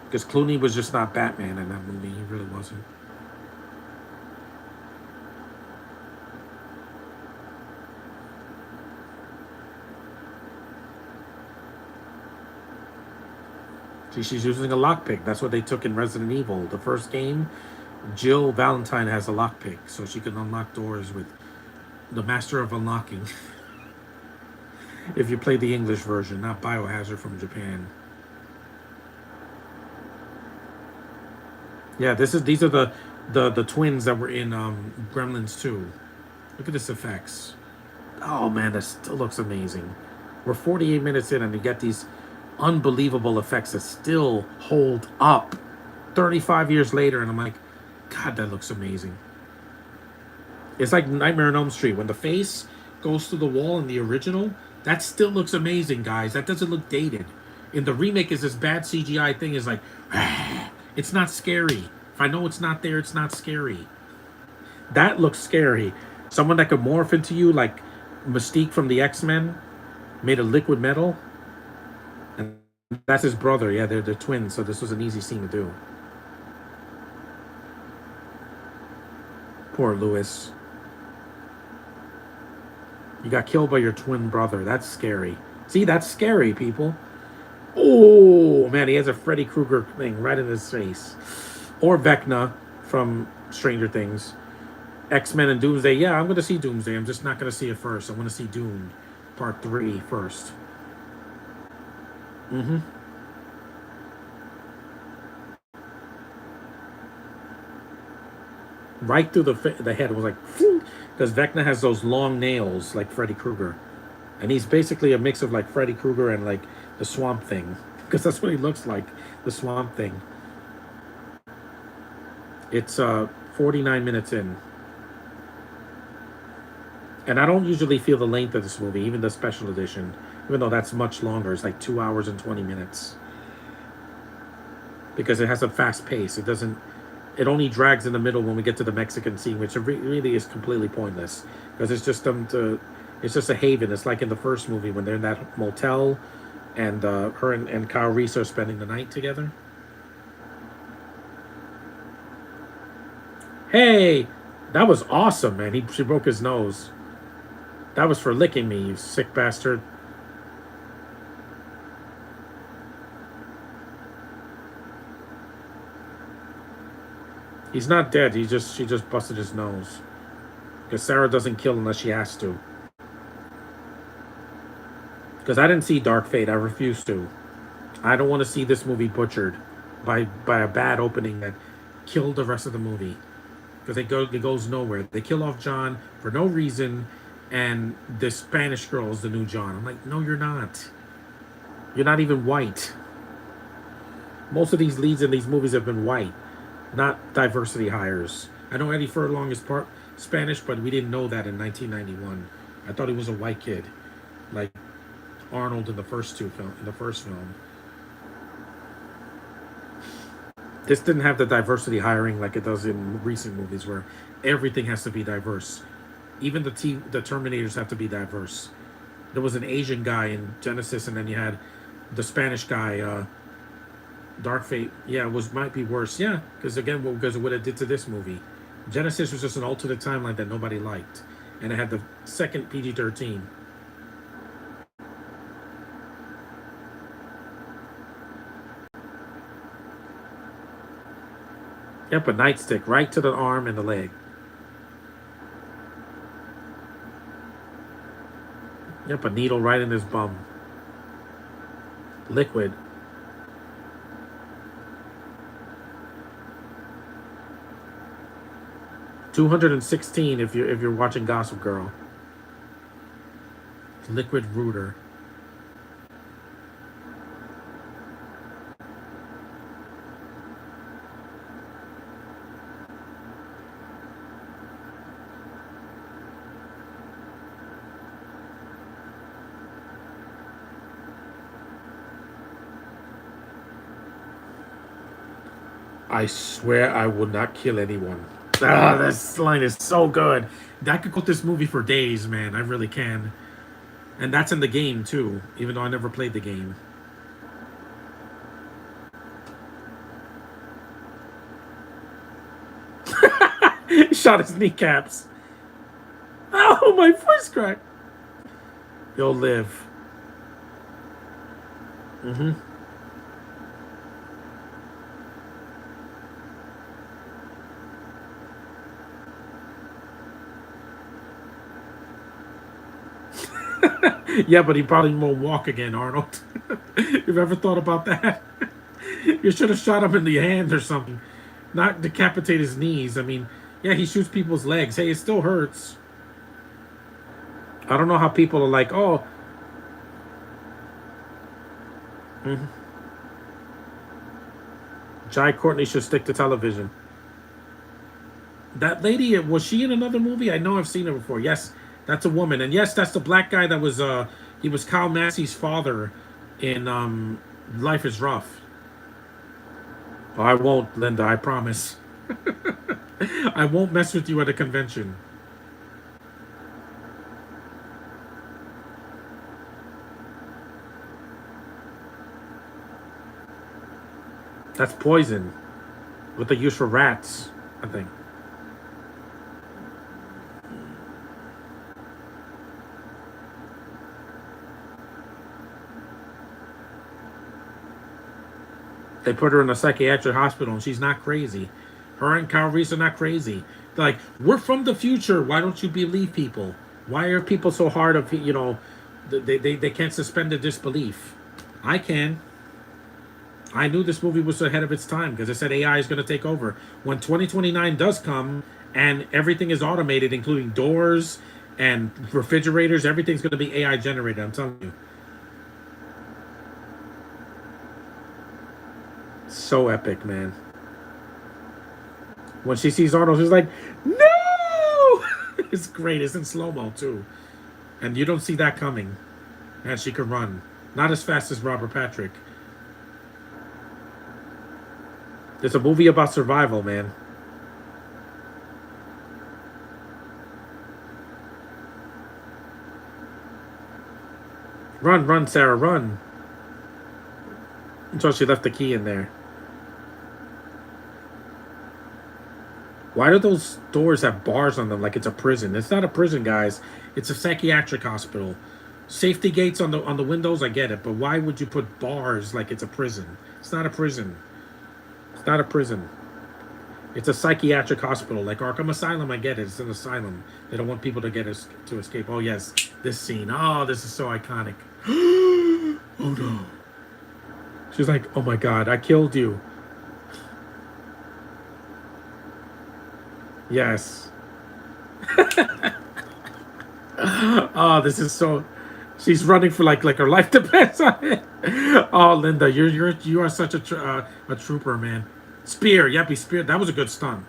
Because Clooney was just not Batman in that movie. He really wasn't. See, she's using a lockpick. That's what they took in Resident Evil. The first game, Jill Valentine has a lockpick, so she can unlock doors with the Master of Unlocking. If you play the English version, not Biohazard from Japan. Yeah, these are the twins that were in Gremlins 2. Look at this effects. Oh man, that still looks amazing. We're 48 minutes in and you get these unbelievable effects that still hold up 35 years later, and I'm like, God, that looks amazing. It's like Nightmare on Elm Street when the face goes through the wall in the original. That still looks amazing, guys. That doesn't look dated. In the remake, is this bad CGI thing is like, it's not scary. If I know it's not there, it's not scary. That looks scary. Someone that could morph into you like Mystique from the X-Men, made of liquid metal. And that's his brother. Yeah, they're twins, so this was an easy scene to do. Poor Lewis. You got killed by your twin brother. That's scary. See, that's scary, people. Oh, man, he has a Freddy Krueger thing right in his face. Or Vecna from Stranger Things. X-Men and Doomsday. Yeah, I'm going to see Doomsday. I'm just not going to see it first. I want to see Doom Part 3 first. Right through the head. It was like, because Vecna has those long nails like Freddy Krueger. And he's basically a mix of like Freddy Krueger and like the Swamp Thing. Because that's what he looks like, the Swamp Thing. It's 49 minutes in. And I don't usually feel the length of this movie, even the special edition, even though that's much longer. It's like 2 hours and 20 minutes. Because it has a fast pace. It only drags in the middle when we get to the Mexican scene, which really is completely pointless. Because it's just it's just a haven. It's like in the first movie when they're in that motel and her and Kyle Reese are spending the night together. Hey, that was awesome, man. She broke his nose. That was for licking me, you sick bastard. He's not dead. She just busted his nose. Because Sarah doesn't kill unless she has to. Because I didn't see Dark Fate. I refuse to. I don't want to see this movie butchered by a bad opening that killed the rest of the movie. Because it goes nowhere. They kill off John for no reason, and this Spanish girl is the new John. I'm like, no, you're not. You're not even white. Most of these leads in these movies have been white, not diversity hires. I know Eddie Furlong is part Spanish, but we didn't know that in 1991. I thought he was a white kid, like Arnold in the first film. This didn't have the diversity hiring like it does in recent movies, where everything has to be diverse. Even the Terminators have to be diverse. There was an Asian guy in Genesis, and then you had the Spanish guy. Dark Fate, yeah, might be worse, yeah, because of what it did to this movie. Genesis was just an alternate timeline that nobody liked, and it had the second PG-13. Yep, a nightstick right to the arm and the leg. Yep, a needle right in his bum. Liquid. $216 if you're watching Gossip Girl. Liquid Rooter. I swear I would not kill anyone. Ah, this line is so good. I could quote this movie for days, man. I really can. And that's in the game, too, even though I never played the game. Shot his kneecaps. Oh, my voice cracked. You'll live. Mm-hmm. Yeah, but he probably won't walk again, Arnold. You've ever thought about that? You should have shot him in the hand or something. Not decapitate his knees. I mean, yeah, he shoots people's legs. Hey, it still hurts. I don't know how people are like, oh. Mm-hmm. Jai Courtney should stick to television. That lady, was she in another movie? I know I've seen her before. Yes, that's a woman. And yes, that's the black guy that was, he was Kyle Massey's father in Life is Rough. Oh, I won't, Linda, I promise. I won't mess with you at a convention. That's poison. What they use for rats, I think. They put her in a psychiatric hospital and she's not crazy. Her and Kyle Reese are not crazy. They're like, we're from the future. Why don't you believe people? Why are people so hard of, they can't suspend their disbelief? I can. I knew this movie was ahead of its time because it said AI is going to take over. When 2029 does come and everything is automated, including doors and refrigerators, everything's going to be AI generated. I'm telling you. So epic, man. When she sees Arnold, she's like, no! It's great. It's in slow-mo, too. And you don't see that coming. And she can run. Not as fast as Robert Patrick. It's a movie about survival, man. Run, run, Sarah, run. Until she left the key in there. Why do those doors have bars on them like it's a prison? It's not a prison, guys. It's a psychiatric hospital. Safety gates on the windows, I get it, but why would you put bars like it's a prison? It's not a prison. It's not a prison. It's a psychiatric hospital, like Arkham Asylum. I get it. It's an asylum. They don't want people to to escape. Oh yes, this scene. Oh, this is so iconic. Oh no. She's like, oh my god, I killed you. Yes. Oh, this is so. She's running for like her life depends on it. Oh, Linda, you are such a trooper, man. Spear, yep, he speared. That was a good stunt.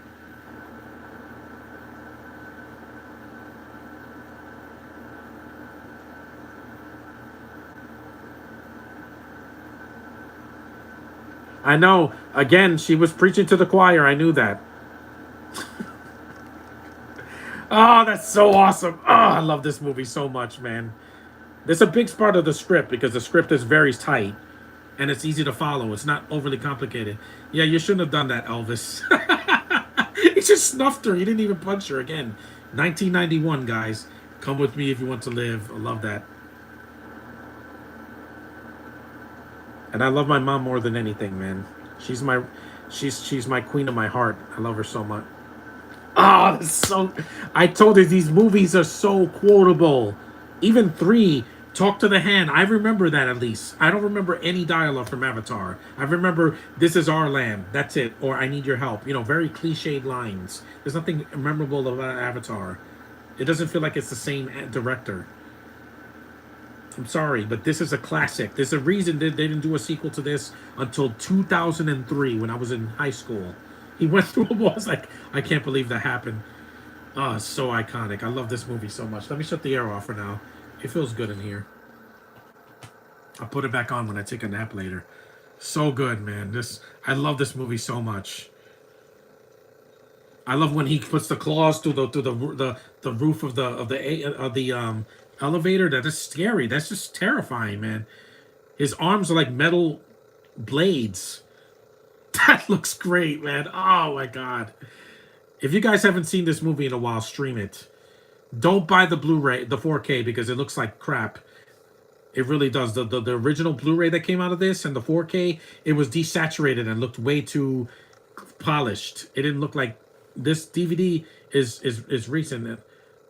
I know. Again, she was preaching to the choir. I knew that. Oh, that's so awesome. Oh, I love this movie so much, man. This is a big part of the script because the script is very tight and it's easy to follow. It's not overly complicated. Yeah, you shouldn't have done that, Elvis. He just snuffed her. He didn't even punch her again. 1991, guys. Come with me if you want to live. I love that. And I love my mom more than anything, man. She's my she's my queen of my heart. I love her so much. Oh, that's so. I told you these movies are so quotable. Even three, Talk to the Hand. I remember that at least. I don't remember any dialogue from Avatar. I remember This is our land. That's it. Or I need your help. You know, very cliched lines. There's nothing memorable about Avatar. It doesn't feel like it's the same director. I'm sorry, but this is a classic. There's a reason they didn't do a sequel to this until 2003 when I was in high school. He went through a wall. I was like, I can't believe that happened. Oh, it's so iconic. I love this movie so much. Let me shut the air off for now. It feels good in here. I'll put it back on when I take a nap later. So good, man. I love this movie so much. I love when he puts the claws through the roof of the elevator. That is scary. That's just terrifying, man. His arms are like metal blades. That looks great, man. Oh my god. If you guys haven't seen this movie in a while, stream it. Don't buy the Blu-ray, the 4K, because it looks like crap. It really does. The original Blu-ray that came out of this and the 4K, it was desaturated and looked way too polished. It didn't look like this DVD is recent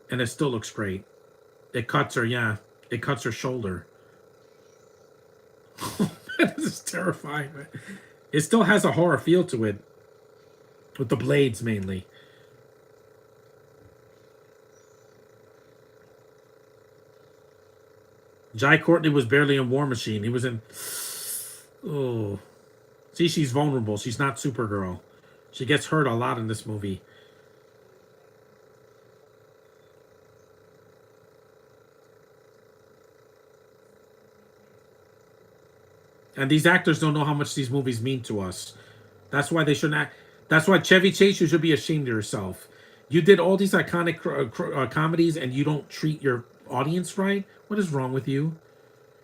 and it still looks great. It cuts her, yeah. It cuts her shoulder. This is terrifying, man. It still has a horror feel to it. With the blades mainly. Jai Courtney was barely in War Machine. He was in. Oh. See, she's vulnerable. She's not Supergirl. She gets hurt a lot in this movie. And these actors don't know how much these movies mean to us. That's why they shouldn't act. That's why Chevy Chase, you should be ashamed of yourself. You did all these iconic comedies and you don't treat your audience right? What is wrong with you?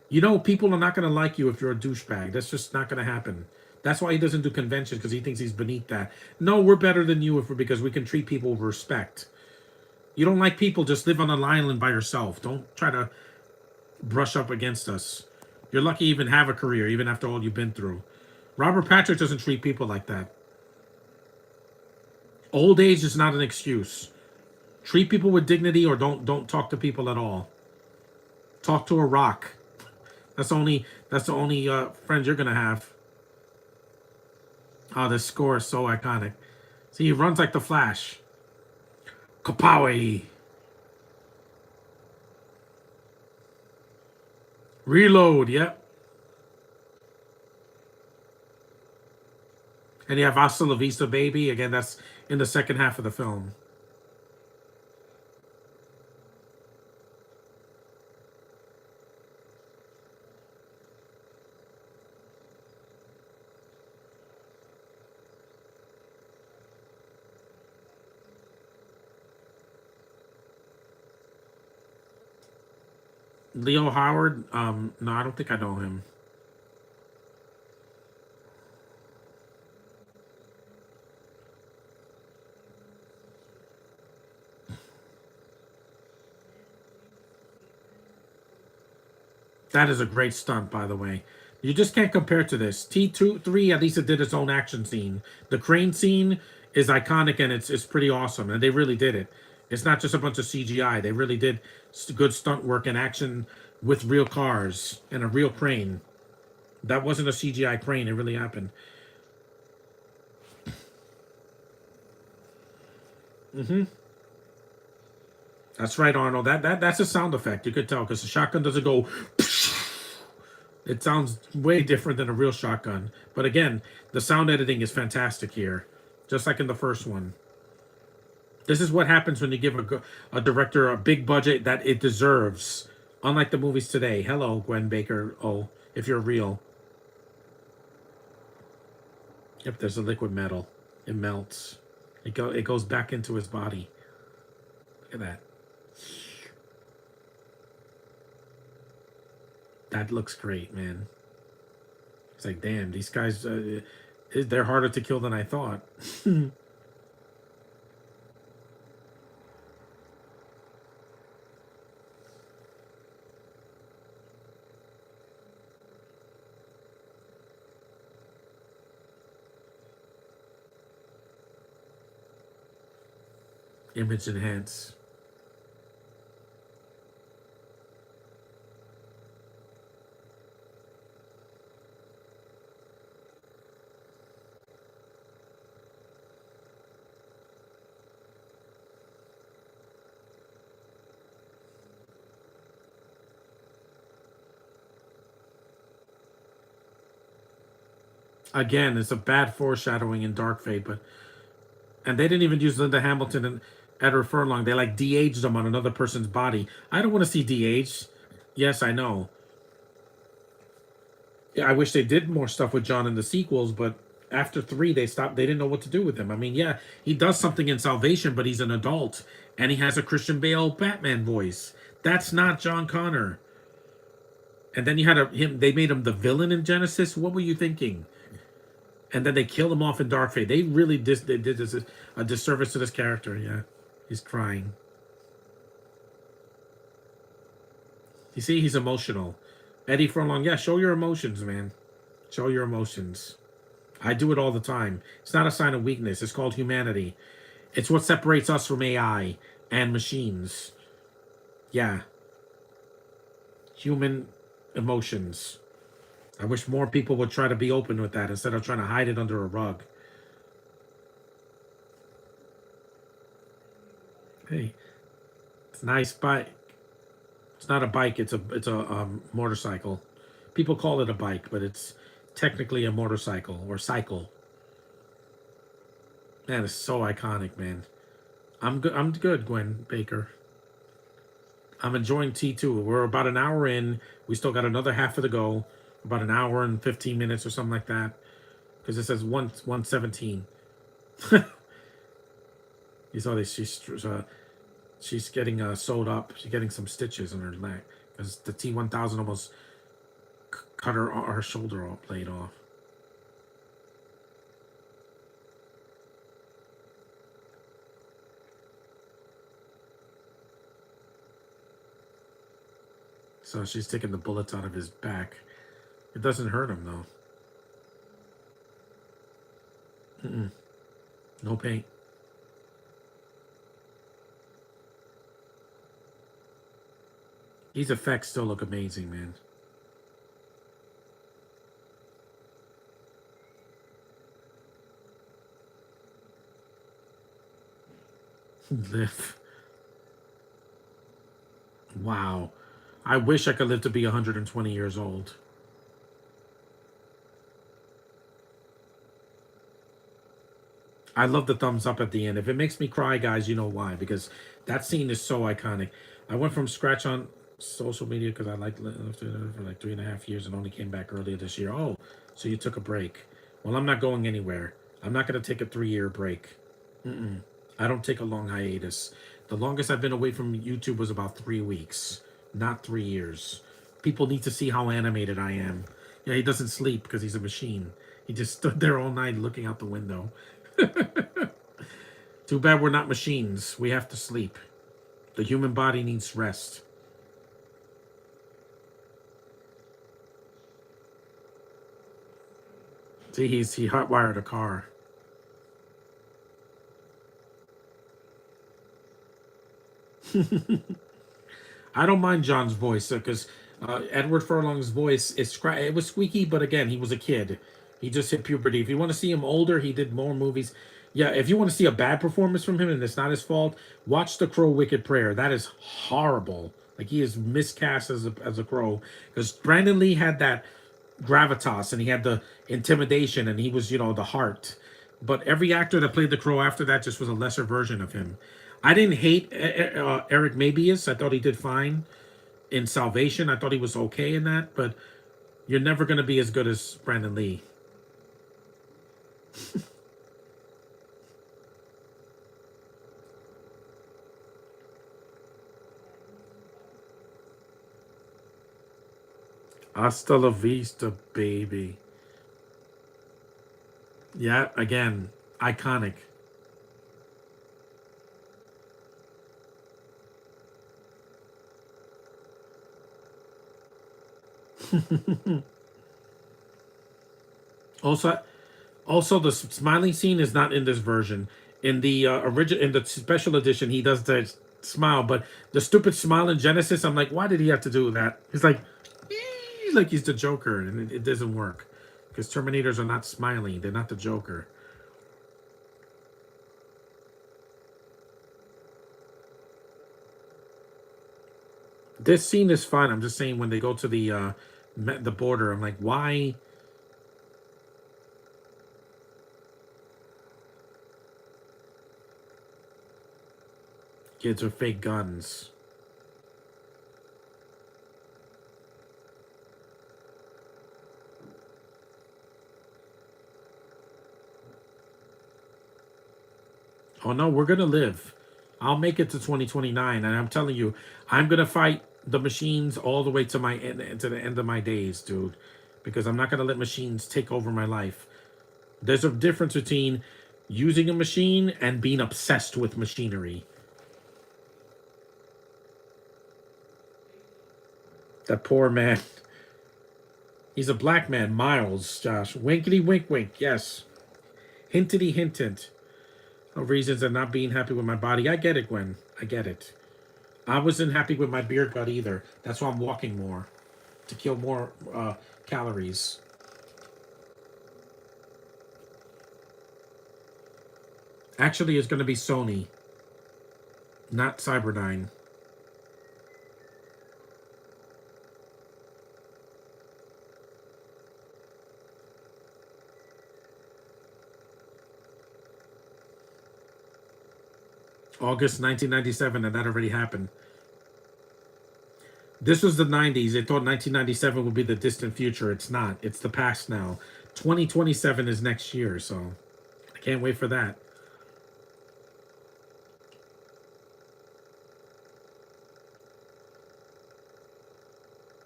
You know, people are not going to like you if you're a douchebag. That's just not going to happen. That's why he doesn't do conventions, because he thinks he's beneath that. No, we're better than you because we can treat people with respect. You don't like people, just live on an island by yourself. Don't try to brush up against us. You're lucky you even have a career, even after all you've been through. Robert Patrick doesn't treat people like that. Old age is not an excuse. Treat people with dignity or don't talk to people at all. Talk to a rock. That's the only friend you're gonna have. Oh, this score is so iconic. See, he runs like the Flash. Kapowie. Reload, yep. And you have Hasta La Vista Baby. Again, that's in the second half of the film. Leo Howard, no, I don't think I know him. That is a great stunt, by the way. You just can't compare to this. T2 3 at least it did its own action scene. The crane scene is iconic, and it's pretty awesome, and they really did it. It's not just a bunch of CGI. They really did good stunt work and action with real cars and a real crane. That wasn't a CGI crane. It really happened. That's right, Arnold. That's a sound effect. You could tell because the shotgun doesn't go. It sounds way different than a real shotgun. But again, the sound editing is fantastic here, just like in the first one. This is what happens when you give a director a big budget that it deserves. Unlike the movies today. Hello, Gwen Baker. Oh, if you're real. Yep, there's a liquid metal. It melts. It goes back into his body. Look at that. That looks great, man. It's like, damn, these guys, they're harder to kill than I thought. Image enhance. Again, it's a bad foreshadowing in Dark Fate, but and they didn't even use Linda Hamilton and Edward Furlong. They like de-aged them on another person's body. I don't want to see de-aged. Yes, I know. Yeah, I wish they did more stuff with John in the sequels, but after 3, they stopped. They didn't know what to do with him. I mean, yeah, he does something in Salvation, but he's an adult and he has a Christian Bale Batman voice. That's not John Connor. And then you had him. They made him the villain in Genesis. What were you thinking? And then they killed him off in Dark Fate. They really they did this a disservice to this character. Yeah, he's crying. You see, he's emotional. Eddie Furlong, yeah, show your emotions, man. Show your emotions. I do it all the time. It's not a sign of weakness. It's called humanity. It's what separates us from AI and machines. Yeah. Human emotions. I wish more people would try to be open with that instead of trying to hide it under a rug. Hey, it's a nice bike. It's not a bike. It's a motorcycle. People call it a bike, but it's technically a motorcycle or cycle. Man, it's so iconic, man. I'm good. I'm good, Gwen Baker. I'm enjoying T2. We're about an hour in. We still got another half of the go. About an hour and 15 minutes or something like that. Because it says 117. You saw this. She's getting sewed up. She's getting some stitches in her leg because the T1000 almost cut her shoulder blade off. So she's taking the bullets out of his back. It doesn't hurt him though. No pain. These effects still look amazing, man. Live. Wow. I wish I could live to be 120 years old. I love the thumbs up at the end. If it makes me cry, guys, you know why. Because that scene is so iconic. I went from scratch on social media because I lived for like 3.5 years and only came back earlier this year. Oh, so you took a break. Well, I'm not going anywhere. I'm not going to take a 3-year break. I don't take a long hiatus. The longest I've been away from YouTube was about 3 weeks, not 3 years. People need to see how animated I am. Yeah, he doesn't sleep because he's a machine. He just stood there all night looking out the window. Too bad we're not machines. We have to sleep. The human body needs rest. See, he hotwired a car. I don't mind John's voice because Edward Furlong's voice it was squeaky, but again, he was a kid. He just hit puberty. If you want to see him older, he did more movies. Yeah, if you want to see a bad performance from him and it's not his fault, watch The Crow Wicked Prayer. That is horrible. Like he is miscast as a crow because Brandon Lee had that gravitas and he had the intimidation and he was the heart. But every actor that played the crow after that just was a lesser version of him. I didn't hate Eric Mabius. I thought he did fine in Salvation. I thought he was okay in that, but you're never going to be as good as Brandon Lee. Hasta la vista, baby. Yeah, again, iconic. Also, also the smiling scene is not in this version. In the original, in the special edition, he does the smile, but the stupid smile in Genesis, I'm like, why did he have to do that? He's like, he's the Joker, and it doesn't work because Terminators are not smiling. They're not the Joker. This scene is fun. I'm just saying when they go to the border, I'm like, why? Kids with fake guns. Oh no, we're gonna live. I'll make it to 2029, and I'm telling you, I'm gonna fight the machines all the way to my end, to the end of my days, dude. Because I'm not gonna let machines take over my life. There's a difference between using a machine and being obsessed with machinery. That poor man. He's a black man, Miles, Josh. Winkety wink wink, yes. Hintity hint hint. No reasons of not being happy with my body. I get it, Gwen. I get it. I wasn't happy with my beard cut either. That's why I'm walking more. To kill more calories. Actually, it's going to be Sony, not Cyberdyne. August 1997, and that already happened. This was the 90s. They thought 1997 would be the distant future. It's not. It's the past now. 2027 is next year, so I can't wait for that.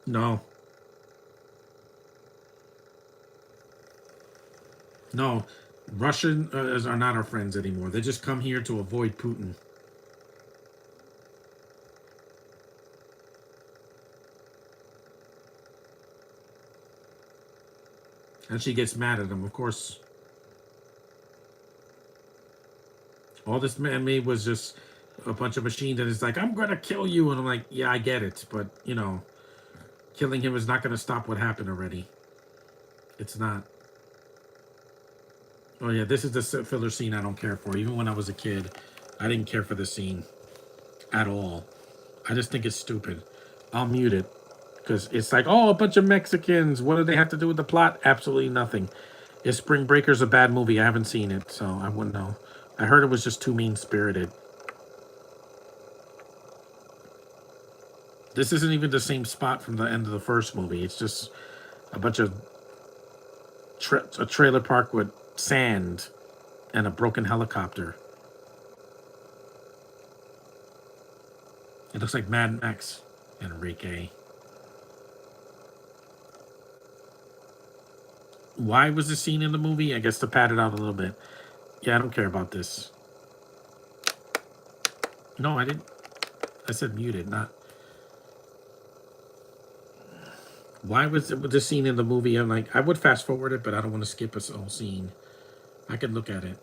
No. No. Russians are not our friends anymore. They just come here to avoid Putin. And she gets mad at him, of course. All this man made was just a bunch of machines, and it's like, I'm gonna kill you. And I'm like, yeah, I get it. But, killing him is not gonna stop what happened already. It's not. Oh, yeah, this is the filler scene I don't care for. Even when I was a kid, I didn't care for this scene at all. I just think it's stupid. I'll mute it. Because it's like, oh, a bunch of Mexicans. What do they have to do with the plot? Absolutely nothing. Is Spring Breakers a bad movie? I haven't seen it, so I wouldn't know. I heard it was just too mean-spirited. This isn't even the same spot from the end of the first movie. It's just a bunch of a trailer park with sand and a broken helicopter. It looks like Mad Max. Enrique. Why was the scene in the movie? I guess to pad it out a little bit. Yeah, I don't care about this. No, I didn't. I said muted, not. Why was the scene in the movie? I'm like, I would fast forward it, but I don't want to skip a whole scene. I can look at it.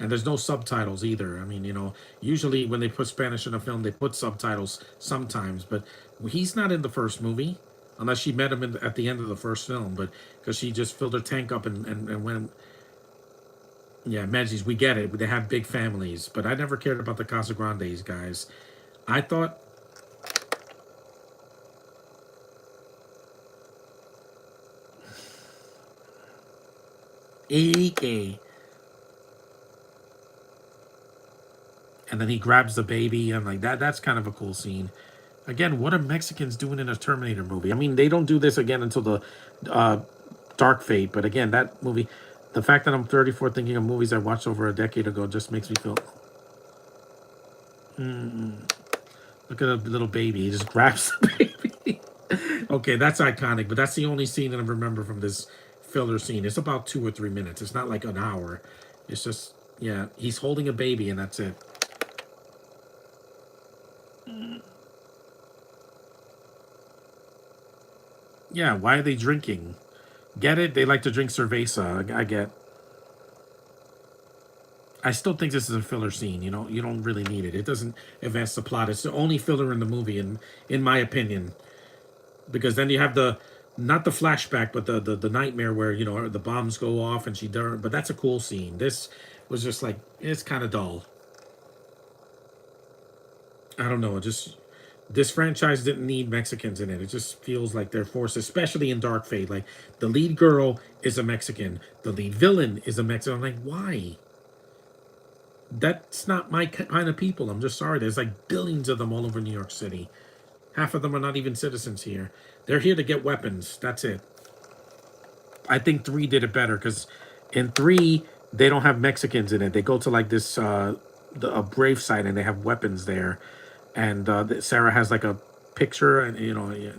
And there's no subtitles either. I mean, usually when they put Spanish in a film, they put subtitles sometimes, but he's not in the first movie unless she met him at the end of the first film. But because she just filled her tank up and went, yeah, Medjis, we get it. They have big families, but I never cared about the Casagrandes guys. I thought, AK. And then he grabs the baby. I'm like, that's kind of a cool scene. Again, what are Mexicans doing in a Terminator movie? I mean, they don't do this again until the uh, Dark Fate. But again, that movie, the fact that I'm 34 thinking of movies I watched over a decade ago just makes me feel. Look at a little baby. He just grabs the baby. Okay, that's iconic. But that's the only scene that I remember from this filler scene. It's about 2 or 3 minutes. It's not like an hour. It's just, yeah, he's holding a baby and that's it. Yeah, why are they drinking? Get it? They like to drink cerveza. I get. I still think this is a filler scene. You don't really need it. It doesn't advance the plot. It's the only filler in the movie, in my opinion, because then you have not the flashback, but the nightmare where the bombs go off and she doesn't. But that's a cool scene. This was just like it's kind of dull. I don't know. Just this franchise didn't need Mexicans in it. It just feels like they're forced, especially in Dark Fate. Like the lead girl is a Mexican, the lead villain is a Mexican. I'm like, why? That's not my kind of people. I'm just sorry. There's like billions of them all over New York City. Half of them are not even citizens here. They're here to get weapons. That's it. I think 3 did it better because in 3 they don't have Mexicans in it. They go to like this a brave site and they have weapons there, and Sarah has like a picture and yeah,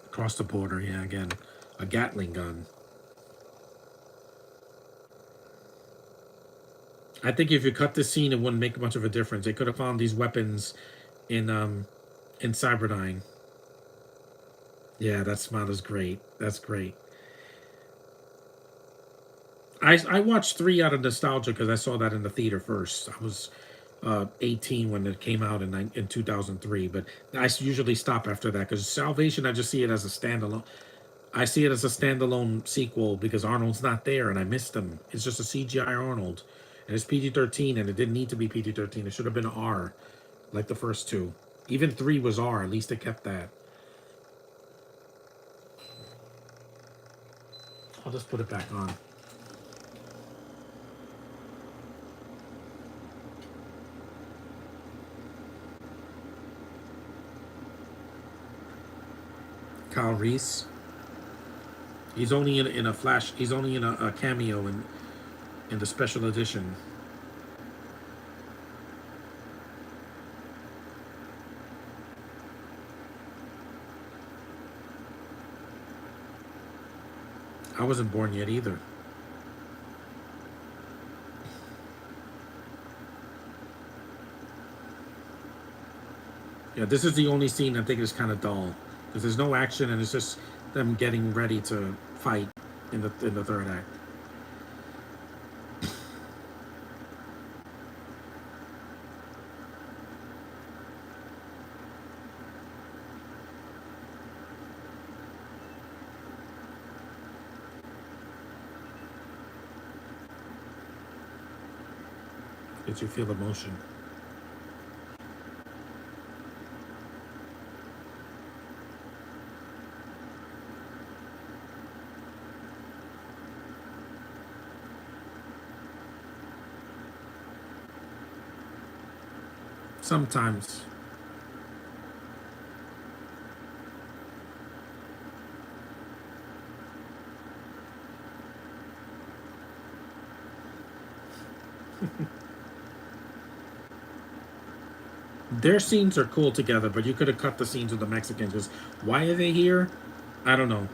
across the border. Yeah, again, a Gatling gun. I think if you cut this scene, it wouldn't make much of a difference. They could have found these weapons in Cyberdyne. Yeah, that smile is great. That's great. I watched 3 out of nostalgia because I saw that in the theater first. I was 18 when it came out in 2003, but I usually stop after that because Salvation, I just see it as a standalone. I see it as a standalone sequel because Arnold's not there and I missed him. It's just a CGI Arnold, and it's PG-13, and it didn't need to be PG-13. It should have been R, like the first 2. Even 3 was R. At least they kept that. I'll just put it back on. Kyle Reese. He's only in a flash. He's only in a cameo in the special edition. I wasn't born yet either. Yeah, this is the only scene I think is kind of dull because there's no action and it's just them getting ready to fight in the third act. Did you feel emotion? Sometimes. Their scenes are cool together, but you could have cut the scenes with the Mexicans. Because why are they here? I don't know.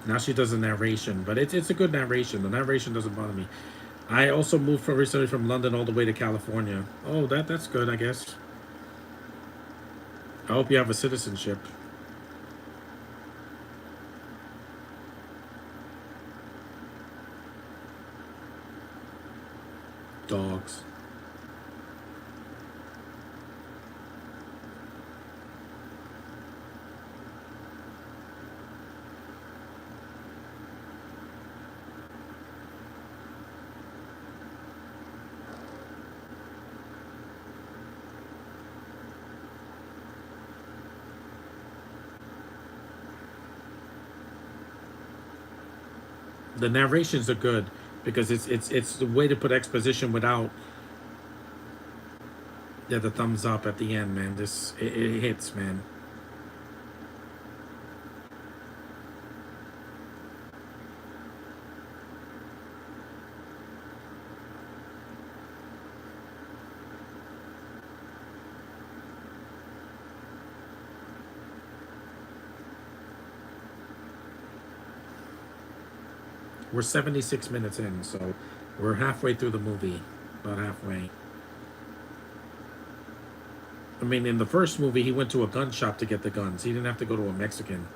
Now she does a narration, but it's a good narration. The narration doesn't bother me. I also moved recently from London all the way to California. Oh, that's good, I guess. I hope you have a citizenship. Dogs. The narrations are good because it's the way to put exposition without, yeah, the thumbs up at the end, man. It hits, man. We're 76 minutes in, so we're halfway through the movie, about halfway. I mean, in the first movie, he went to a gun shop to get the guns. He didn't have to go to a Mexican.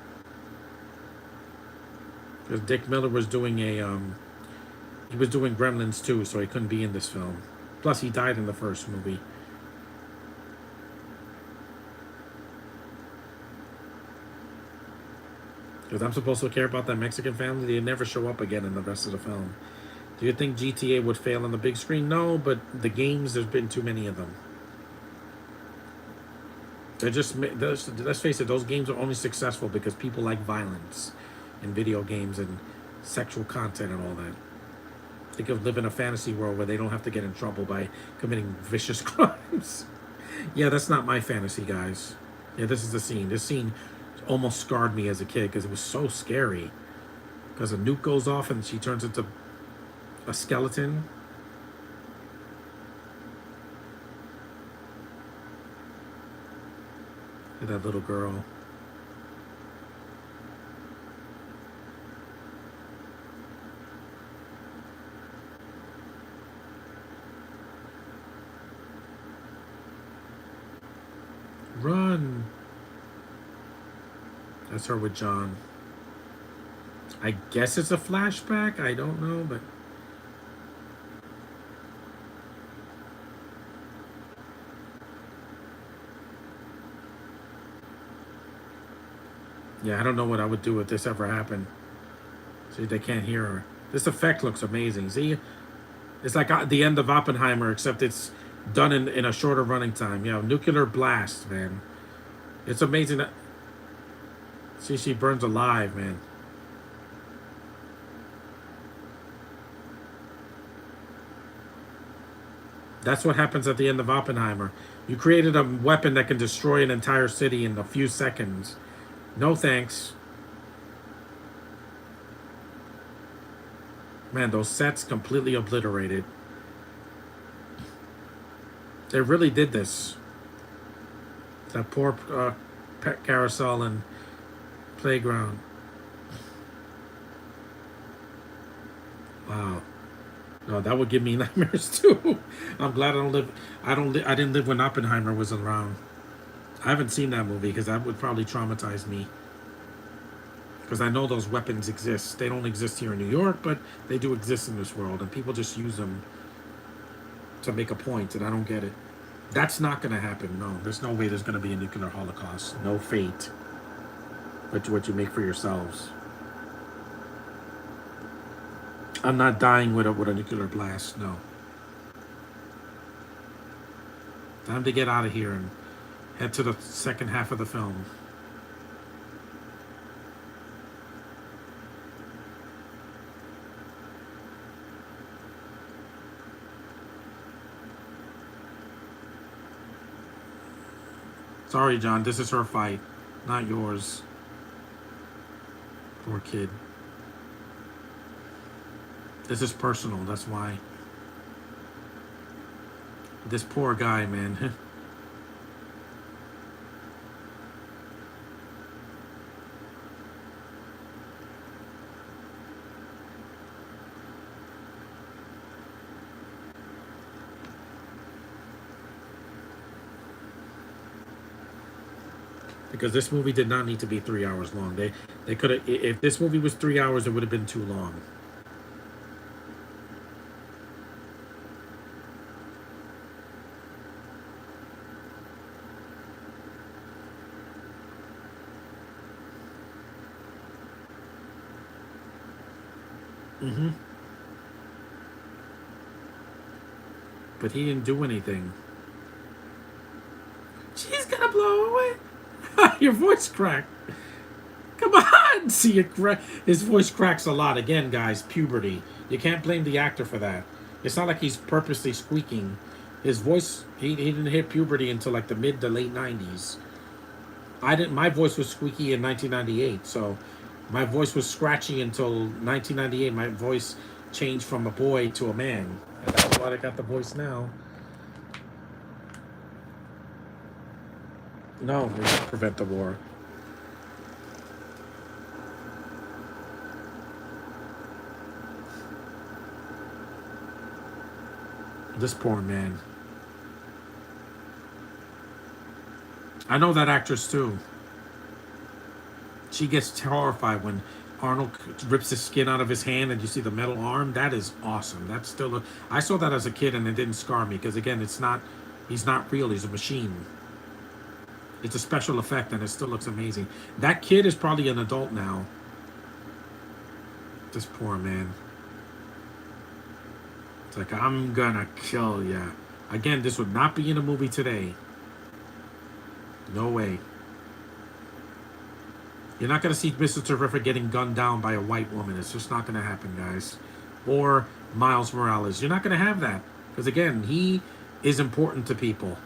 Because Dick Miller was doing he was doing Gremlins too, so he couldn't be in this film. Plus, he died in the first movie. Because I'm supposed to care about that Mexican family. They never show up again in the rest of the film. Do you think GTA would fail on the big screen? No, but the games, there's been too many of them. They're just, let's face it, those games are only successful because people like violence in video games and sexual content and all that. They could live in a fantasy world where they don't have to get in trouble by committing vicious crimes. Yeah, that's not my fantasy, guys. Yeah, this is the scene. This scene almost scarred me as a kid because it was so scary. Because a nuke goes off and she turns into a skeleton. Look at that little girl. Run. That's her with John. I guess it's a flashback. I don't know, but yeah, I don't know what I would do if this ever happened. See, they can't hear her. This effect looks amazing. See, it's like the end of Oppenheimer, except it's done in a shorter running time. Yeah, nuclear blast, man. It's amazing that. See, she burns alive, man. That's what happens at the end of Oppenheimer. You created a weapon that can destroy an entire city in a few seconds. No thanks. Man, those sets completely obliterated. They really did this. That poor pet carousel and playground. Wow. No, that would give me nightmares too. I'm glad I don't live. I didn't live when Oppenheimer was around. I haven't seen that movie because that would probably traumatize me. Because I know those weapons exist. They don't exist here in New York, but they do exist in this world, and people just use them to make a point, and I don't get it. That's not going to happen. No, there's no way there's going to be a nuclear holocaust. No fate. But what you make for yourselves. I'm not dying with a nuclear blast. No. Time to get out of here and head to the second half of the film. Sorry, John. This is her fight, not yours. Poor kid. This is personal. That's why. This poor guy, man. Because this movie did not need to be 3 hours long. They could have. If this movie was 3 hours, it would have been too long. But he didn't do anything. She's gonna blow away. Your voice cracked. Come on. See, his voice cracks a lot. Again, guys, puberty. You can't blame the actor for that. It's not like he's purposely squeaking. His voice, he didn't hit puberty until like the mid to late 90s. My voice was squeaky in 1998, so my voice was scratchy until 1998. My voice changed from a boy to a man. And that's why I got the voice now. No, we should prevent the war. This poor man. I know that actress too. She gets horrified when Arnold rips his skin out of his hand and you see the metal arm. That is awesome. That's still I saw that as a kid and it didn't scar me because again, he's not real. He's a machine. It's a special effect and it still looks amazing. That kid is probably an adult now. This poor man. It's like, I'm gonna kill ya. Again, this would not be in a movie today. No way. You're not going to see Mr. Terrific getting gunned down by a white woman. It's just not going to happen, guys. Or Miles Morales. You're not going to have that. Because, again, he is important to people.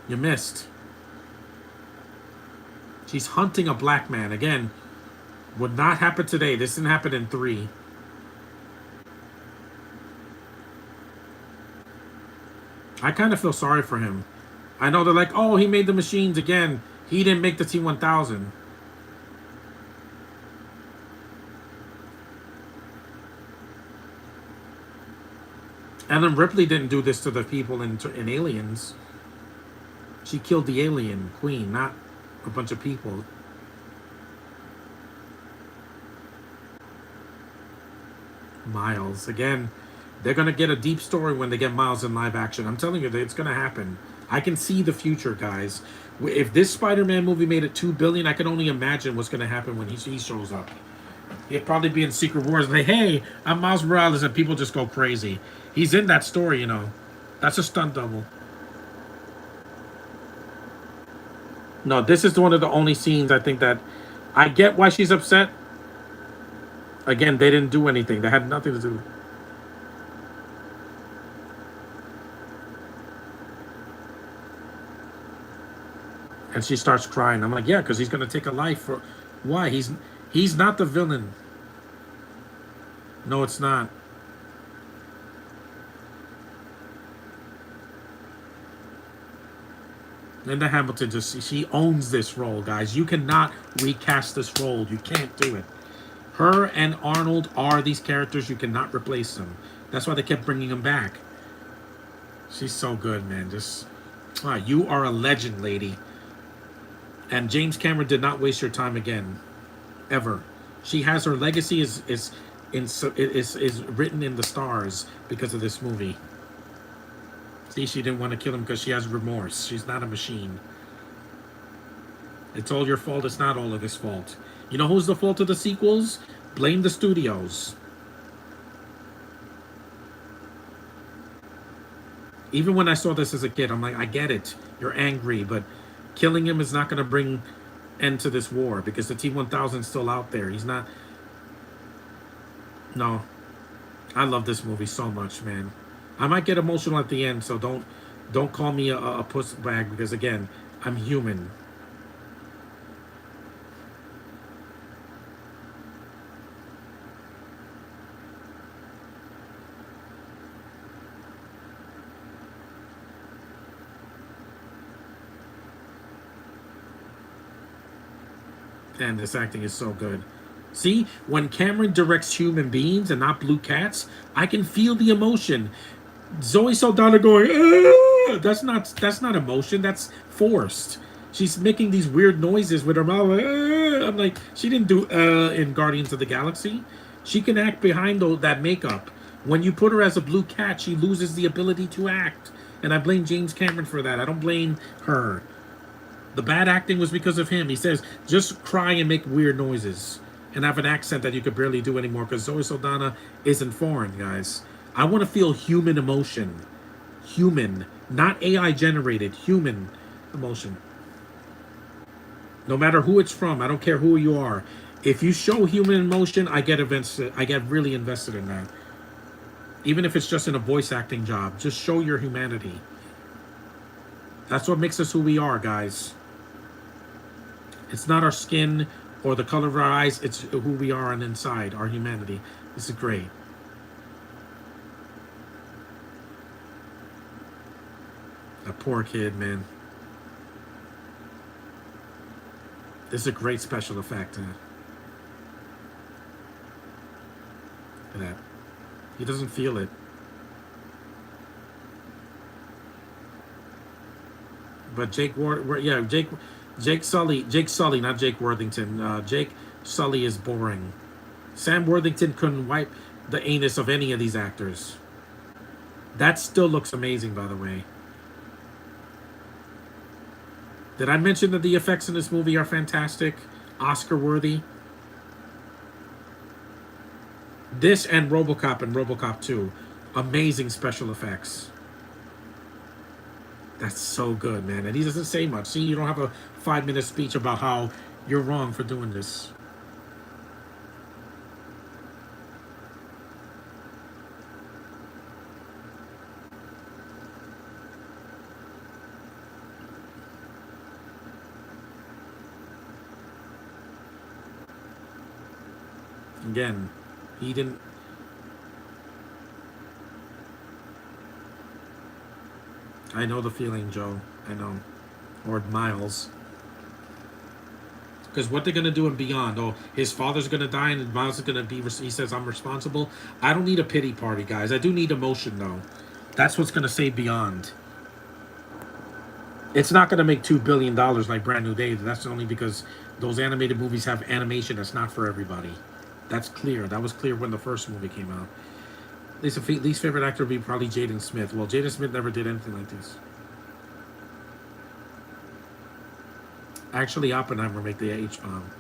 You missed. She's hunting a black man. Again, would not happen today. This didn't happen in 3. I kind of feel sorry for him. I know they're like, oh, he made the machines again. He didn't make the T-1000. Ellen Ripley didn't do this to the people in Aliens. She killed the alien queen, not a bunch of people. Miles, again, they're going to get a deep story when they get Miles in live action. I'm telling you, it's going to happen. I can see the future, guys. If this Spider-Man movie made it $2 billion, I can only imagine what's going to happen when he shows up. He'll probably be in Secret Wars. Like, hey, I'm Miles Morales, and people just go crazy. He's in that story, you know. That's a stunt double. No, this is one of the only scenes I think that I get why she's upset. Again, they didn't do anything. They had nothing to do. And she starts crying. I'm like, yeah, because he's going to take a life. For why? He's not the villain. No, it's not. Linda Hamilton she owns this role, guys. You cannot recast this role. You can't do it. Her and Arnold are these characters. You cannot replace them. That's why they kept bringing them back. She's so good, man. You are a legend, lady. And James Cameron did not waste your time again, ever. She has her legacy is written in the stars because of this movie. See, she didn't want to kill him because she has remorse. She's not a machine. It's all your fault. It's not all of his fault. You know who's the fault of the sequels? Blame the studios. Even when I saw this as a kid, I'm like, I get it. You're angry, but killing him is not going to bring end to this war because the T-1000 is still out there. He's not. No. I love this movie so much, man. I might get emotional at the end, so don't call me a puss bag because, again, I'm human. And this acting is so good. See, when Cameron directs human beings and not blue cats, I can feel the emotion. Zoe Saldana going, ah! That's not emotion. That's forced. She's making these weird noises with her mouth. Ah! I'm like, she didn't do in Guardians of the Galaxy. She can act behind that makeup. When you put her as a blue cat, she loses the ability to act. And I blame James Cameron for that. I don't blame her. The bad acting was because of him. He says, just cry and make weird noises. and have an accent that you could barely do anymore because Zoe Saldana isn't foreign, guys. I want to feel human emotion. Human, not AI generated, human emotion. No matter who it's from, I don't care who you are. If you show human emotion, I get invested. I get really invested in that. Even if it's just in a voice acting job, just show your humanity. That's what makes us who we are, guys. It's not our skin or the color of our eyes. It's who we are on inside, our humanity. This is great. That poor kid, man. This is a great special effect. Look at that. He doesn't feel it. But Jake Sully, not Jake Worthington. Jake Sully is boring. Sam Worthington couldn't wipe the anus of any of these actors. That still looks amazing, by the way. Did I mention that the effects in this movie are fantastic? Oscar worthy. This and RoboCop and RoboCop 2. Amazing special effects. That's so good, man. And he doesn't say much. See, you don't have a 5-minute speech about how you're wrong for doing this. Again, he didn't. I know the feeling, Joe. I know. Or Miles. Because what they're going to do in Beyond, oh, his father's going to die and Miles is going to be, he says, I'm responsible. I don't need a pity party, guys. I do need emotion, though. That's what's going to save Beyond. It's not going to make $2 billion like Brand New Day. That's only because those animated movies have animation that's not for everybody. That's clear. That was clear when the first movie came out. Least favorite actor would be probably Jaden Smith. Well, Jaden Smith never did anything like this. Actually, Oppenheimer make the H-bomb.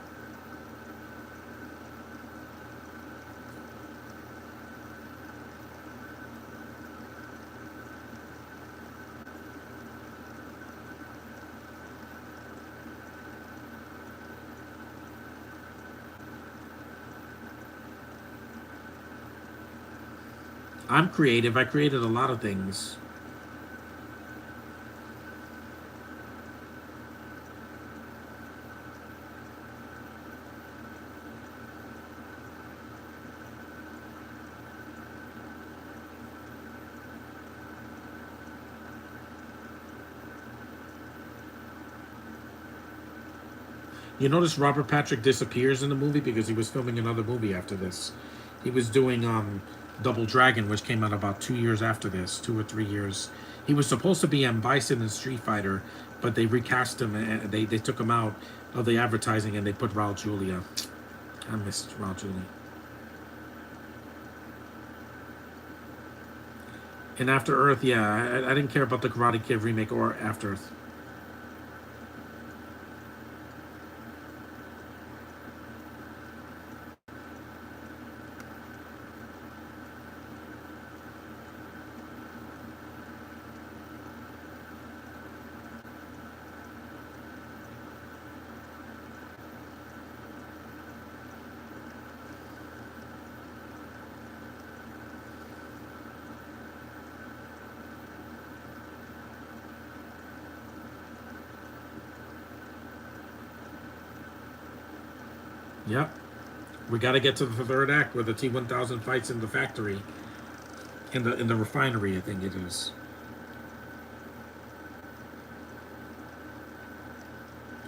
I'm creative. I created a lot of things. You notice Robert Patrick disappears in the movie because he was filming another movie after this. He was doing Double Dragon, which came out about 2 years after this, 2 or 3 years. He was supposed to be M. Bison in Street Fighter, but they recast him and they took him out of the advertising and they put Raul Julia. I missed Raul Julia. And After Earth, yeah, I didn't care about the Karate Kid remake or After Earth. Yep. We got to get to the third act where the T-1000 fights in the factory, in the refinery. I think it is.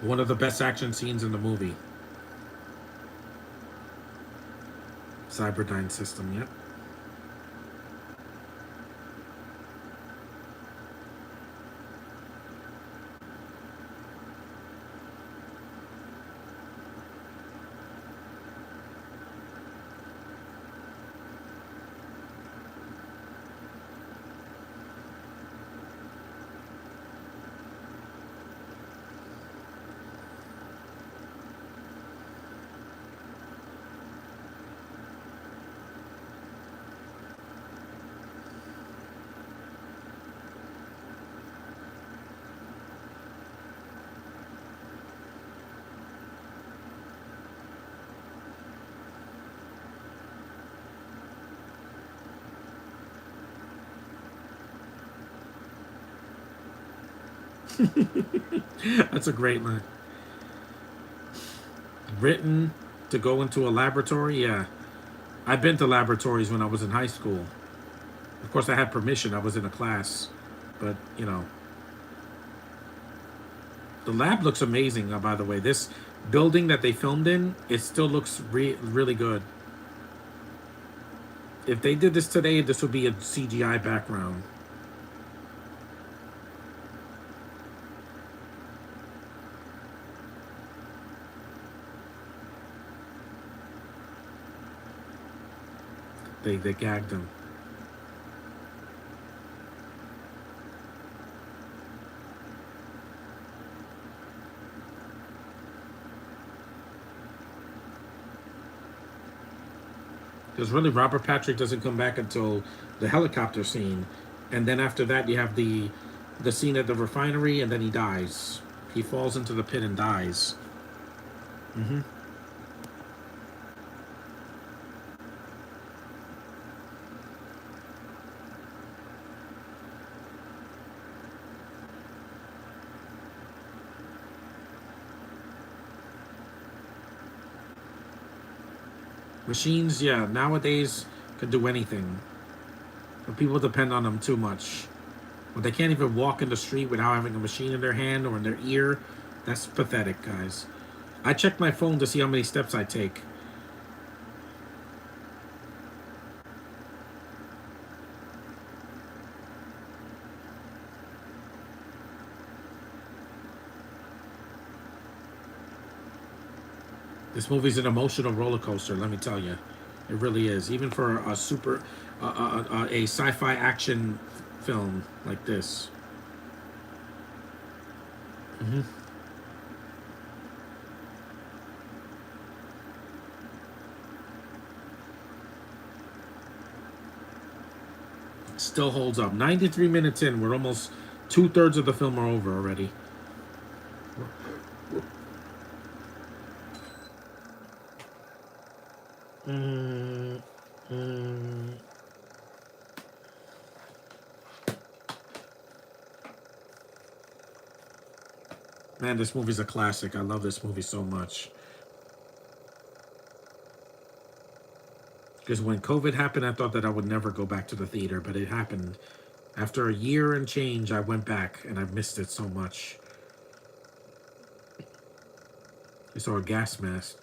One of the best action scenes in the movie. Cyberdyne system. Yep. That's a great line. Written to go into a laboratory? Yeah. I've been to laboratories when I was in high school. Of course, I had permission. I was in a class. But, the lab looks amazing, by the way. This building that they filmed in, it still looks really good. If they did this today, this would be a CGI background. They gagged him. Because really, Robert Patrick doesn't come back until the helicopter scene, and then after that, you have the scene at the refinery, and then he dies. He falls into the pit and dies. Hmm. Machines, yeah, nowadays can do anything, but people depend on them too much. When they can't even walk in the street without having a machine in their hand or in their ear, that's pathetic, guys. I check my phone to see how many steps I take. This movie's an emotional roller coaster, let me tell you. It really is. Even for a a sci-fi action film like this. Hmm. Still holds up. 93 minutes in, we're almost 2/3 of the film are over already. Mm, mm. Man, this movie's a classic. I love this movie so much. Because when COVID happened, I thought that I would never go back to the theater, but it happened. After a year and change, I went back and I've missed it so much. I saw a gas mask.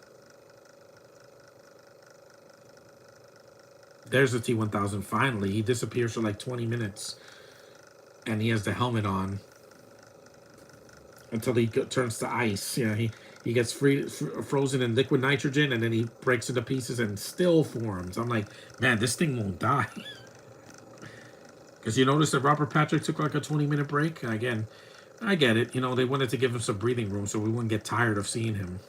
There's the T-1000 finally. He disappears for like 20 minutes and he has the helmet on until he turns to ice. Yeah, he gets frozen in liquid nitrogen and then he breaks into pieces and still forms. I'm like, man, this thing won't die. Because you notice that Robert Patrick took like a 20-minute break. And again, I get it. They wanted to give him some breathing room so we wouldn't get tired of seeing him.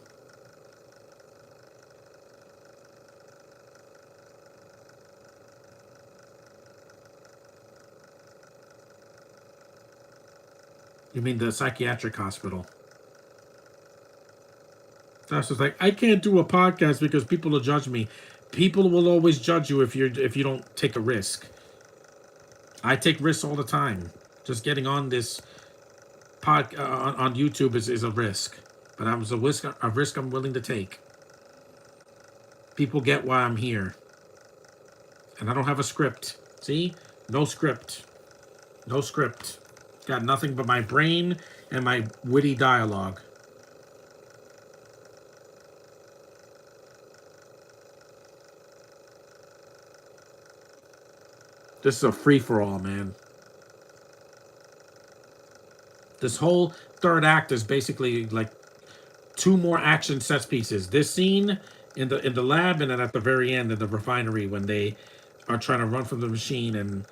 You mean the psychiatric hospital? That's just like, I can't do a podcast because people will judge me. People will always judge you if you don't take a risk. I take risks all the time. Just getting on this on YouTube is a risk, but I'm a risk I'm willing to take. People get why I'm here, and I don't have a script. See, no script, no script. Got nothing but my brain and my witty dialogue. This is a free for all, man. This whole third act is basically like two more action set pieces. This scene in the lab, and then at the very end in the refinery when they are trying to run from the machine, and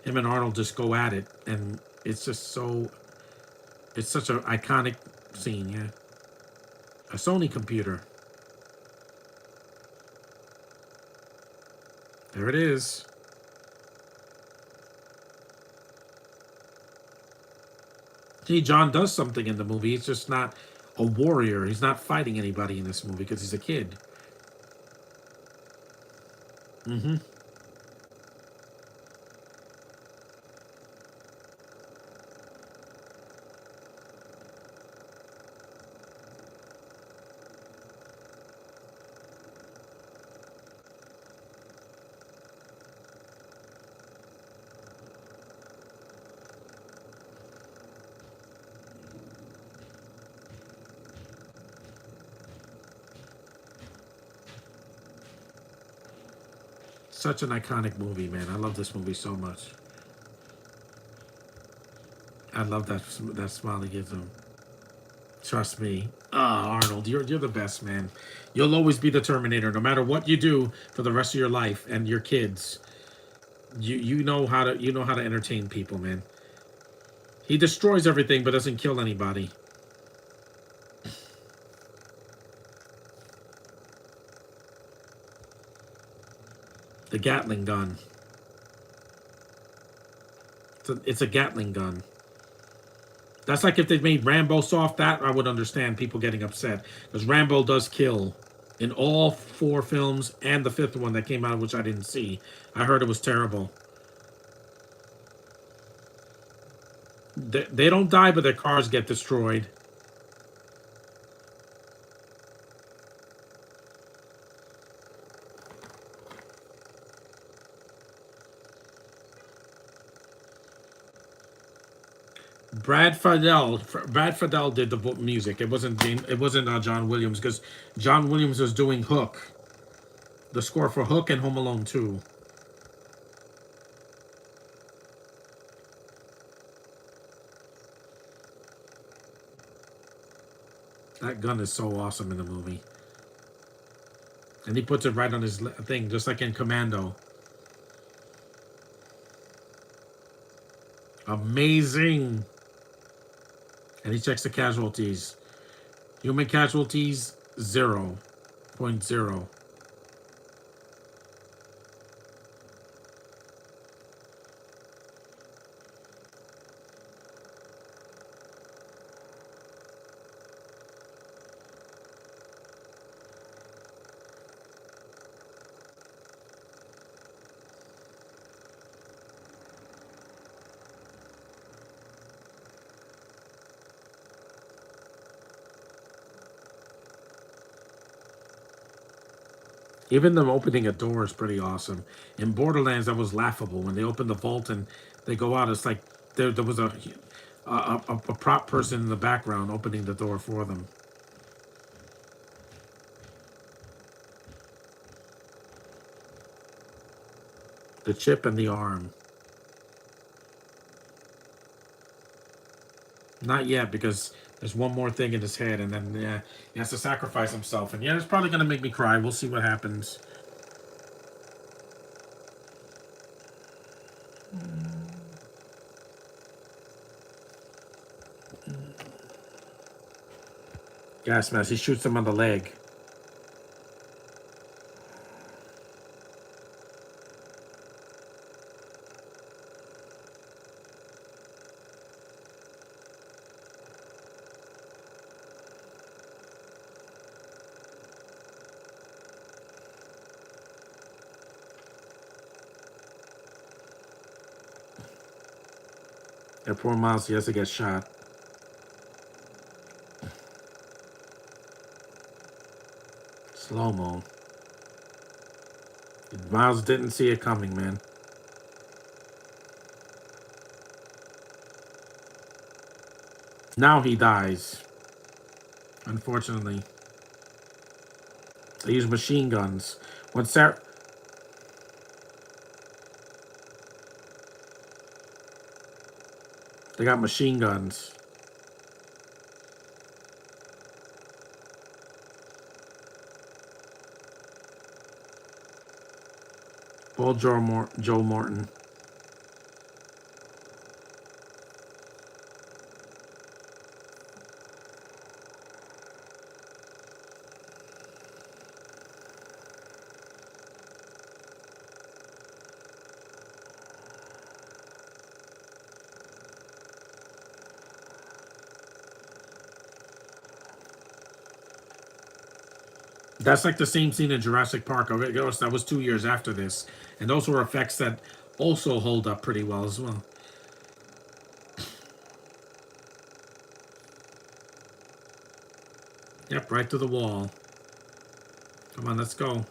him and Arnold just go at it, and it's just so. It's such an iconic scene, yeah. A Sony computer. There it is. See, John does something in the movie. He's just not a warrior. He's not fighting anybody in this movie because he's a kid. Hmm. Such an iconic movie, man. I love this movie so much. I love that smile he gives him. Trust me. Ah, Arnold, you're the best, man. You'll always be the Terminator, no matter what you do for the rest of your life and your kids. You know how to entertain people, man. He destroys everything but doesn't kill anybody. The Gatling gun. It's a Gatling gun. That's like if they made Rambo soft, that I would understand people getting upset. Because Rambo does kill in all 4 films and the 5th one that came out, which I didn't see. I heard it was terrible. They don't die, but their cars get destroyed. Brad Fidel did the music. It wasn't John Williams, because John Williams was doing Hook, the score for Hook and Home Alone 2. That gun is so awesome in the movie, and he puts it right on his thing, just like in Commando. Amazing. And he checks the casualties. Human casualties 0.0. Even them opening a door is pretty awesome. In Borderlands, that was laughable when they open the vault and they go out. It's like there was a prop person in the background opening the door for them. The chip and the arm. Not yet, because there's one more thing in his head, and then he has to sacrifice himself. And yeah, it's probably gonna make me cry. We'll see what happens. Gas mask. He shoots him on the leg. And poor Miles, he has to get shot. Slow mo. Miles didn't see it coming, man. Now he dies. Unfortunately. They use machine guns. When Sarah... They got machine guns. Paul Joe Morton. That's like the same scene in Jurassic Park. Okay, that was 2 years after this. And those were effects that also hold up pretty well as well. Yep, right to the wall. Come on, let's go.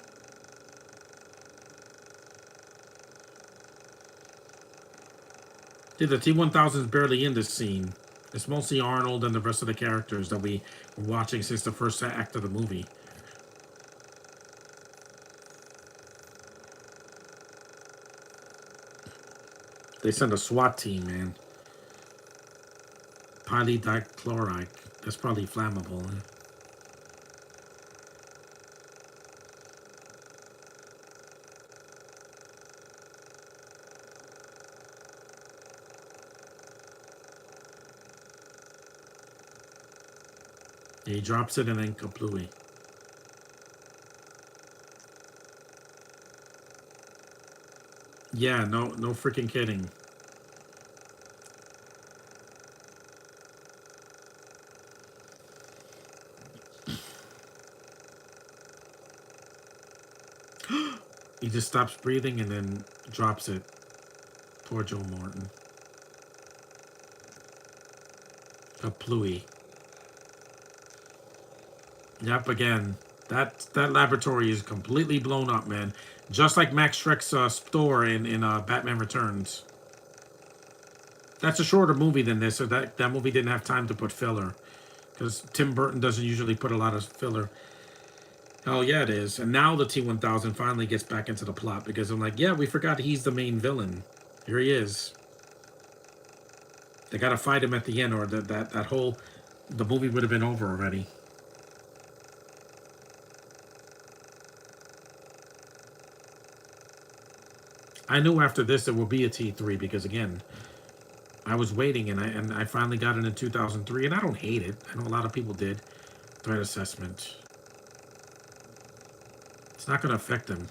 Dude, the T-1000 is barely in this scene. It's mostly Arnold and the rest of the characters that we were watching since the first act of the movie. They send a SWAT team, man. Polydichloride. That's probably flammable. He drops it and then kaplooey. Yeah, no freaking kidding. He just stops breathing and then drops it. Poor Joe Morton. Kaplooey. Yep, again. That laboratory is completely blown up, man. Just like Max Shrek's store in Batman Returns. That's a shorter movie than this, so that movie didn't have time to put filler. Because Tim Burton doesn't usually put a lot of filler. Oh, yeah, it is. And now the T-1000 finally gets back into the plot. Because I'm like, yeah, we forgot he's the main villain. Here he is. They gotta fight him at the end, or that whole... The movie would have been over already. I knew after this there will be a T3 because, again, I was waiting and I finally got it in 2003, and I don't hate it. I know a lot of people did. Threat assessment. It's not going to affect them.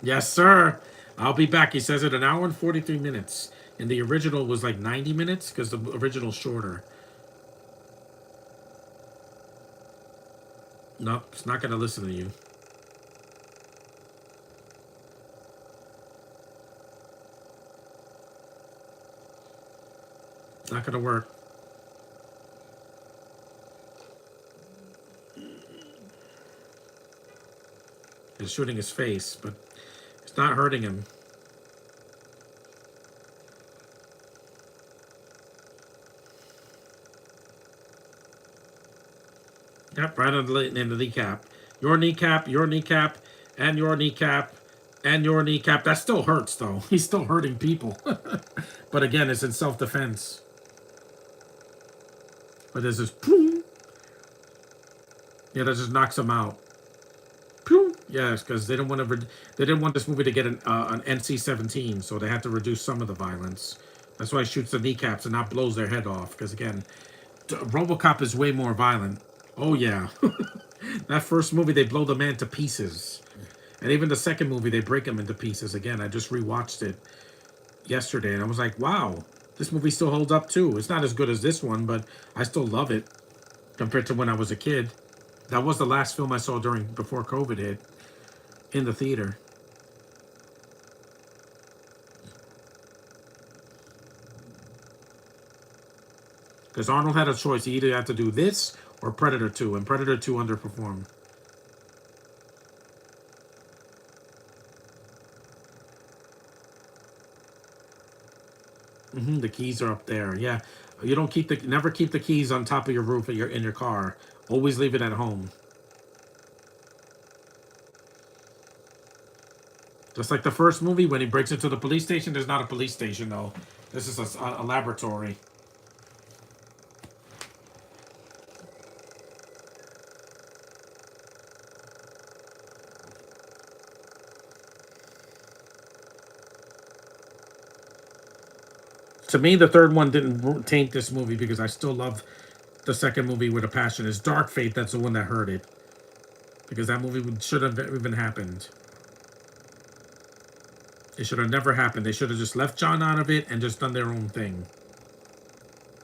Yes, sir. I'll be back. He says it an hour and 43 minutes. And the original was like 90 minutes because the original's shorter. Nope, it's not going to listen to you. It's not going to work. It's shooting his face, but it's not hurting him. Yep, right on in the kneecap. Your kneecap, your kneecap, and your kneecap, and your kneecap. That still hurts, though. He's still hurting people. But again, it's in self-defense. But there's this... Boom. Yeah, that just knocks him out. Boom. Yes, because they didn't want this movie to get an NC-17, so they had to reduce some of the violence. That's why he shoots the kneecaps and not blows their head off. Because again, RoboCop is way more violent. Oh yeah. That first movie, they blow the man to pieces. And even the second movie, they break him into pieces. Again, I just rewatched it yesterday, and I was like, wow, this movie still holds up too. It's not as good as this one, but I still love it compared to when I was a kid. That was the last film I saw before COVID hit in the theater. Because Arnold had a choice. He either had to do this or Predator 2, and Predator 2 underperformed. The keys are up there. Yeah, you don't never keep the keys on top of your roof in your car. Always leave it at home. Just like the first movie, when he breaks into the police station, there's not a police station though. This is a laboratory. To me, the third one didn't taint this movie because I still love the second movie with a passion. It's Dark Fate that's the one that hurt it. Because that movie should have even happened. It should have never happened. They should have just left John out of it and just done their own thing.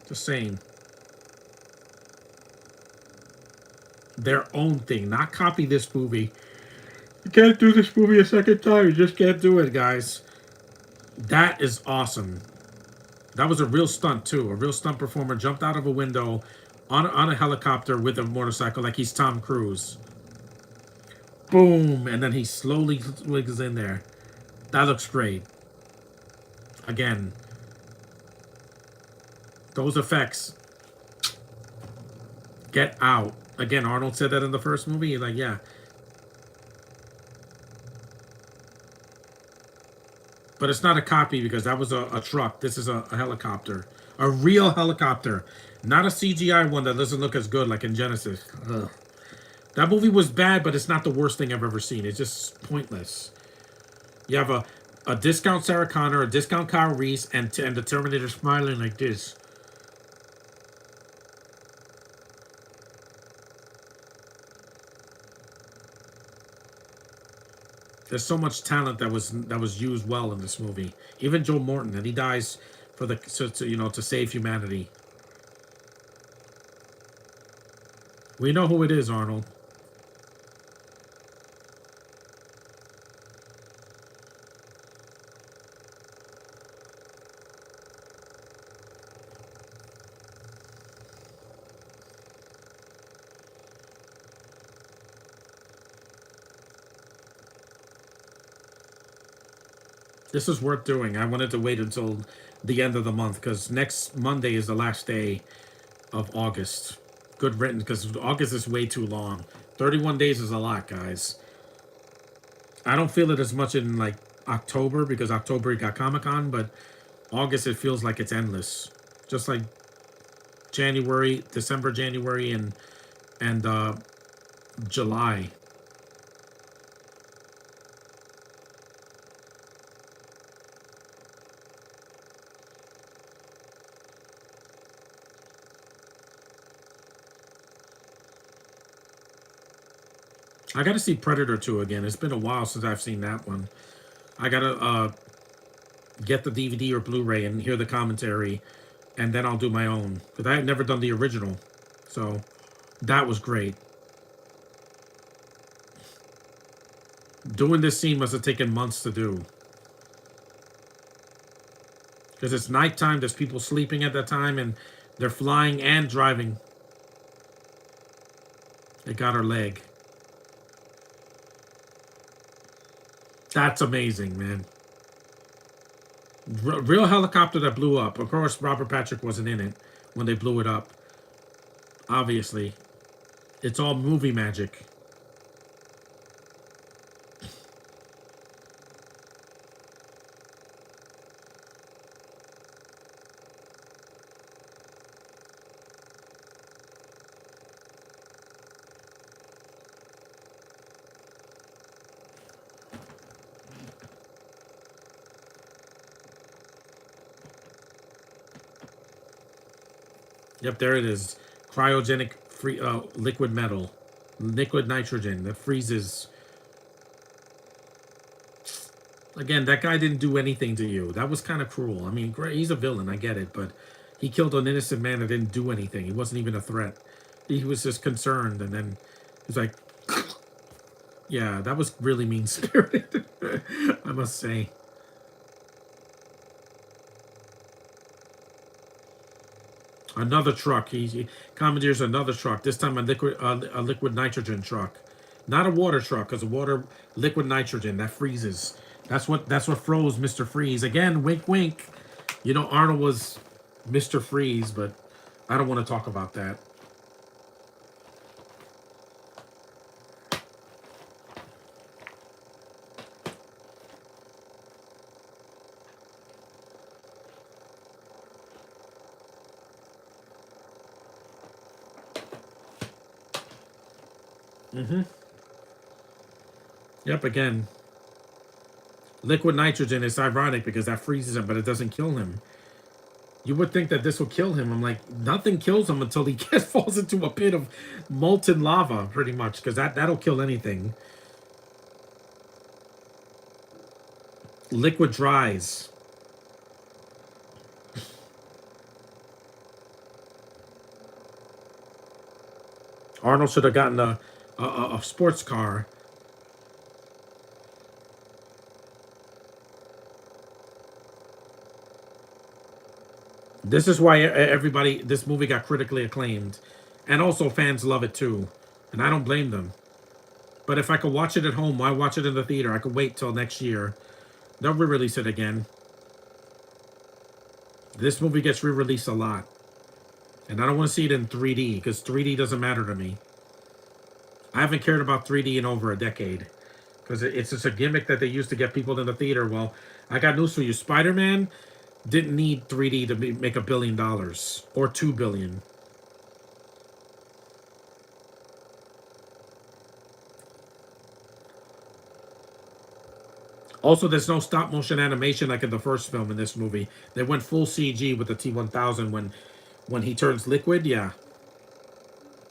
Just saying. Their own thing. Not copy this movie. You can't do this movie a second time. You just can't do it, guys. That is awesome. That was a real stunt, too. A real stunt performer jumped out of a window on a helicopter with a motorcycle like he's Tom Cruise. Boom! And then he slowly wiggles in there. That looks great. Again, those effects. Get out. Again, Arnold said that in the first movie. He's like, yeah, but it's not a copy because that was a truck. This is a helicopter, a real helicopter, not a CGI one that doesn't look as good like in Genesis. Ugh. That movie was bad, but it's not the worst thing I've ever seen. It's just pointless. You have a discount Sarah Connor, a discount Kyle Reese, and the Terminator smiling like this. There's so much talent that was used well in this movie. Even Joe Morton, and he dies for the to save humanity. We know who it is, Arnold. This is worth doing. I wanted to wait until the end of the month because next Monday is the last day of August. Good written because August is way too long. 31 days is a lot, guys. I don't feel it as much in like October because October you got Comic Con, but August it feels like it's endless. Just like January, December, January, and July. I got to see Predator 2 again. It's been a while since I've seen that one. I got to get the DVD or Blu-ray and hear the commentary, and then I'll do my own because I had never done the original. So that was great. Doing this scene must have taken months to do because it's nighttime. There's people sleeping at that time, and they're flying and driving. They got her leg. That's amazing, man. Real helicopter that blew up. Of course, Robert Patrick wasn't in it when they blew it up. Obviously, it's all movie magic. Yep, there it is. Cryogenic free liquid metal, liquid nitrogen that freezes. Again, that guy didn't do anything to you. That was kind of cruel. I mean, he's a villain, I get it, but he killed an innocent man that didn't do anything. He wasn't even a threat. He was just concerned, and then he's like, "Yeah, that was really mean spirited." I must say. Another truck. He commandeers another truck. This time a liquid nitrogen truck, not a water truck, because a water liquid nitrogen that freezes. That's what froze Mr. Freeze. Again, wink, wink. Arnold was Mr. Freeze, but I don't want to talk about that. Mm-hmm. Yep. Again, liquid nitrogen is ironic because that freezes him, but it doesn't kill him. You would think that this will kill him. I'm like, nothing kills him until he falls into a pit of molten lava, pretty much, because that'll kill anything. Liquid dries. Arnold should have gotten a sports car. This is why this movie got critically acclaimed, and also fans love it too, and I don't blame them. But if I could watch it at home, why watch it in the theater? I could wait till next year. They'll re-release it again. This movie gets re-released a lot, and I don't want to see it in 3D because 3D doesn't matter to me. I haven't cared about 3D in over a decade because it's just a gimmick that they used to get people in the theater. Well, I got news for you. Spider-Man didn't need 3D to make $1 billion or 2 billion. Also, there's no stop motion animation like in the first film in this movie. They went full CG with the T-1000 when he turns liquid. Yeah,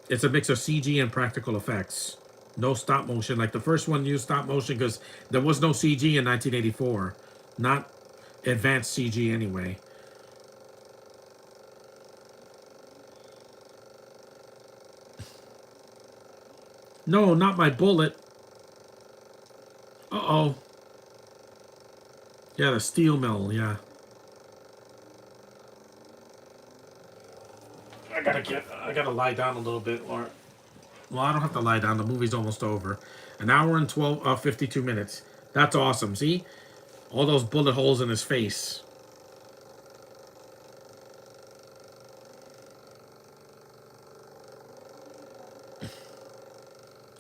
it's a mix of CG and practical effects. No stop motion like the first one used stop motion because there was no CG in 1984, not advanced CG anyway. No, not my bullet. Uh-oh. Yeah, the steel mill. Yeah. I gotta lie down a little bit, or well, I don't have to lie down. The movie's almost over. An hour and 52 minutes. That's awesome. See all those bullet holes in his face.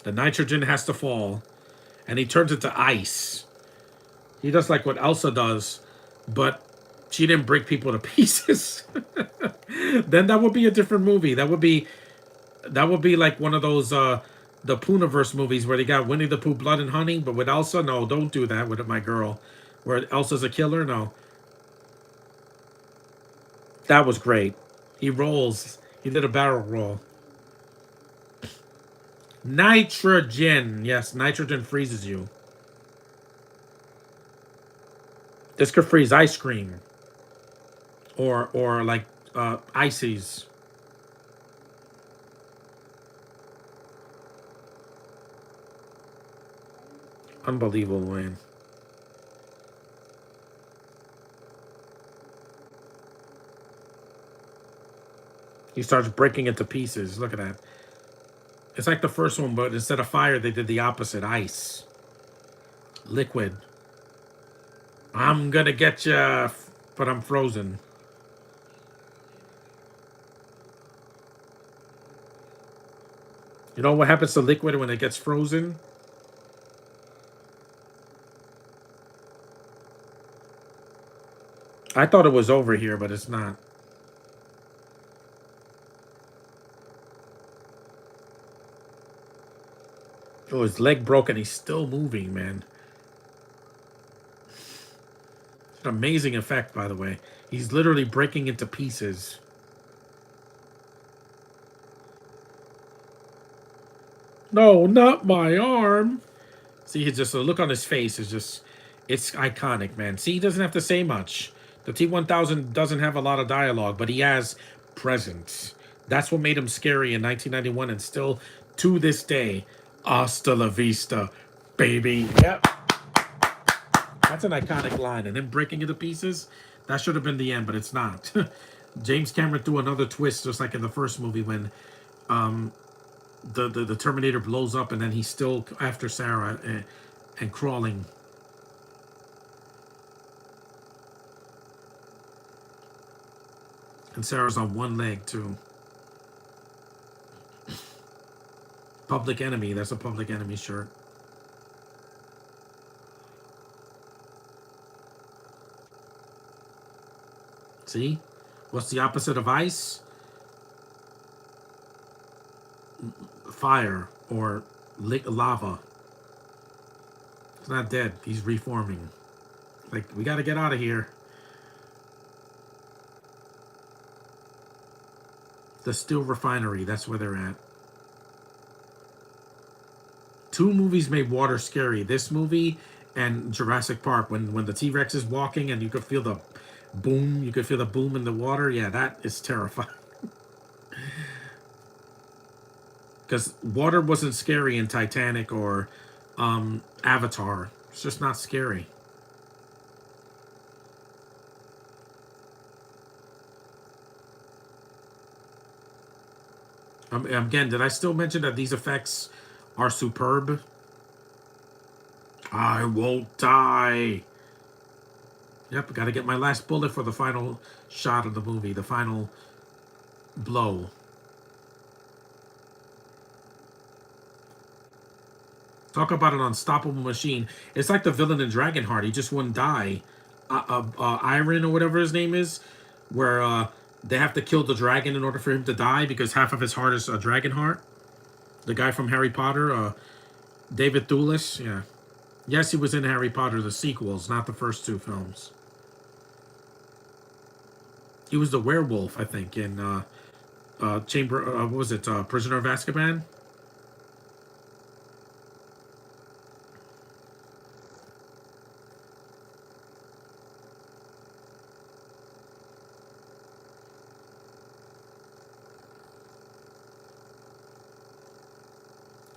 The nitrogen has to fall, and he turns into ice. He does like what Elsa does, but she didn't break people to pieces. Then that would be a different movie. That would be like one of those the Poonaverse movies where they got Winnie the Pooh, Blood and Honey, but with Elsa, no, don't do that with my girl. Where Elsa's a killer, no. That was great. He rolls. He did a barrel roll. Nitrogen. Yes, nitrogen freezes you. This could freeze ice cream. Or like ices. Unbelievable, man. He starts breaking into pieces. Look at that. It's like the first one, but instead of fire, they did the opposite. Ice. Liquid. I'm gonna get you, but I'm frozen. You know what happens to liquid when it gets frozen? I thought it was over here, but it's not. Oh, his leg broke and he's still moving, man. It's an amazing effect, by the way. He's literally breaking into pieces. No, not my arm. See, it's just the look on his face is just, it's iconic, man. See, he doesn't have to say much. The T-1000 doesn't have a lot of dialogue, but he has presence. That's what made him scary in 1991 and still to this day. Hasta la vista, baby. Yep. That's an iconic line. And then breaking into pieces, that should have been the end, but it's not. James Cameron threw another twist, just like in the first movie when the Terminator blows up and then he's still after Sarah and crawling. And Sarah's on one leg too. Public Enemy. That's a Public Enemy shirt. See? What's the opposite of ice? Fire or lava. He's not dead. He's reforming. Like, we got to get out of here. The steel refinery. That's where they're at. Two movies made water scary. This movie and Jurassic Park. When the T-Rex is walking and you could feel the boom. You could feel the boom in the water. Yeah, that is terrifying. Because water wasn't scary in Titanic or Avatar. It's just not scary. Again, did I still mention that these effects are superb? I won't die. Yep, got to get my last bullet for the final shot of the movie, the final blow. Talk about an unstoppable machine. It's like the villain in Dragonheart. He just wouldn't die. Iron or whatever his name is, where they have to kill the dragon in order for him to die because half of his heart is a dragon heart. The guy from Harry Potter, David Thewlis. Yeah. Yes, he was in Harry Potter, the sequels, not the first two films. He was the werewolf, I think, in what was it? Prisoner of Azkaban?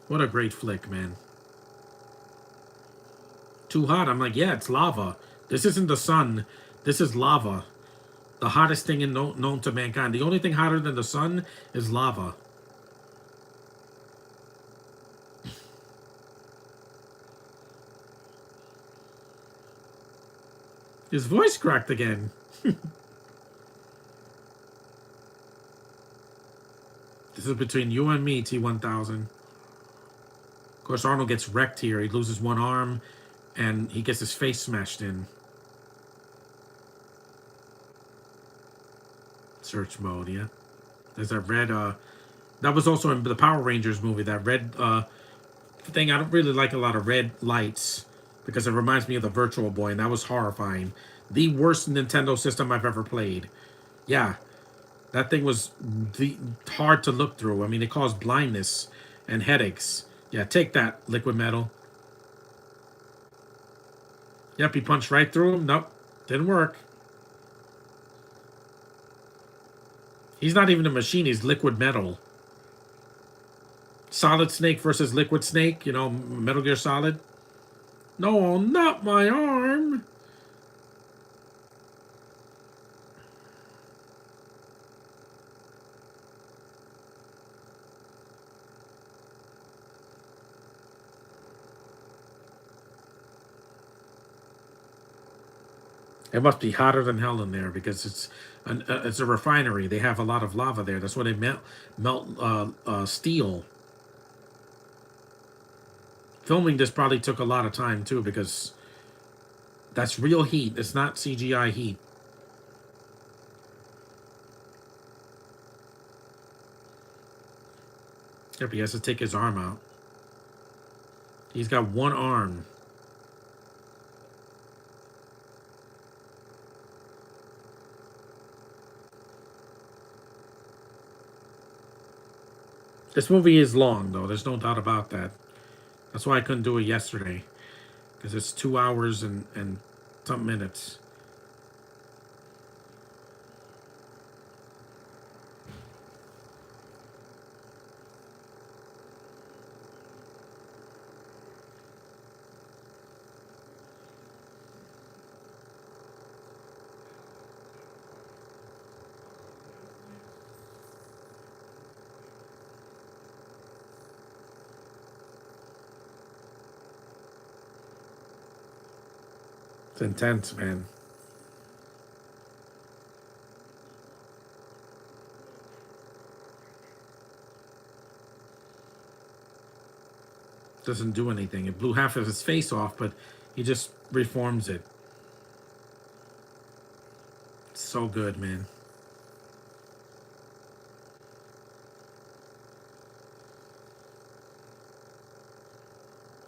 What a great flick, man. Too hot. I'm like, yeah, it's lava. This isn't the sun. This is lava. The hottest thing known to mankind. The only thing hotter than the sun is lava. His voice cracked again. This is between you and me, T1000. Of course, Arnold gets wrecked here. He loses one arm, and he gets his face smashed in. Search mode, yeah. There's that red, that was also in the Power Rangers movie, that red, thing. I don't really like a lot of red lights because it reminds me of the Virtual Boy, and that was horrifying. The worst Nintendo system I've ever played. Yeah, that thing was hard to look through. I mean, it caused blindness and headaches. Yeah, take that, Liquid Metal. Yep, he punched right through him. Nope, didn't work. He's not even a machine, he's Liquid Metal. Solid Snake versus Liquid Snake, you know, Metal Gear Solid. No, not my arm. It must be hotter than hell in there because it's a refinery. They have a lot of lava there. That's why they melt steel. Filming this probably took a lot of time too because that's real heat. It's not CGI heat. Yep, he has to take his arm out. He's got one arm. This movie is long, though. There's no doubt about that. That's why I couldn't do it yesterday. Because it's 2 hours and some minutes. It's intense, man. Doesn't do anything. It blew half of his face off, but he just reforms it. It's so good, man.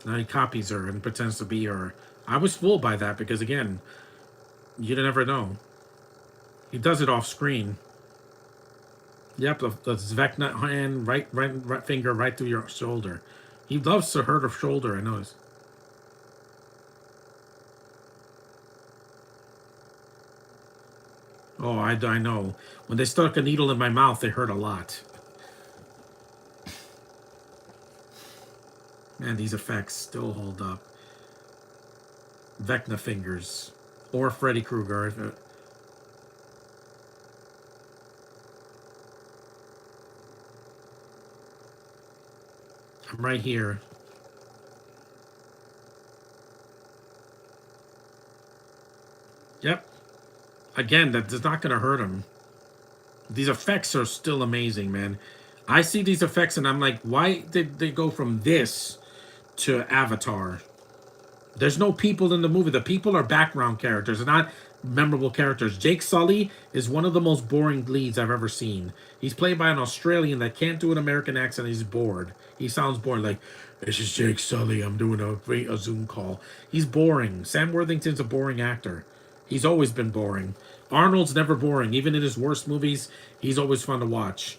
Now he copies her and pretends to be her. I was fooled by that because, again, you never know. He does it off screen. Yep, the Zvekna hand, right finger, right through your shoulder. He loves to hurt her shoulder, I notice. Oh, I know. When they stuck a needle in my mouth, they hurt a lot. Man, these effects still hold up. Vecna fingers. Or Freddy Krueger. I'm right here. Yep. Again, that's not going to hurt him. These effects are still amazing, man. I see these effects and I'm like, why did they go from this to Avatar. There's no people in the movie. The people are background characters. They're not memorable characters. Jake Sully is one of the most boring leads I've ever seen. He's played by an Australian that can't do an American accent. He's bored. He sounds bored. Like, this is Jake Sully. I'm doing a Zoom call. He's boring. Sam Worthington's a boring actor. He's always been boring. Arnold's never boring. Even in his worst movies, he's always fun to watch.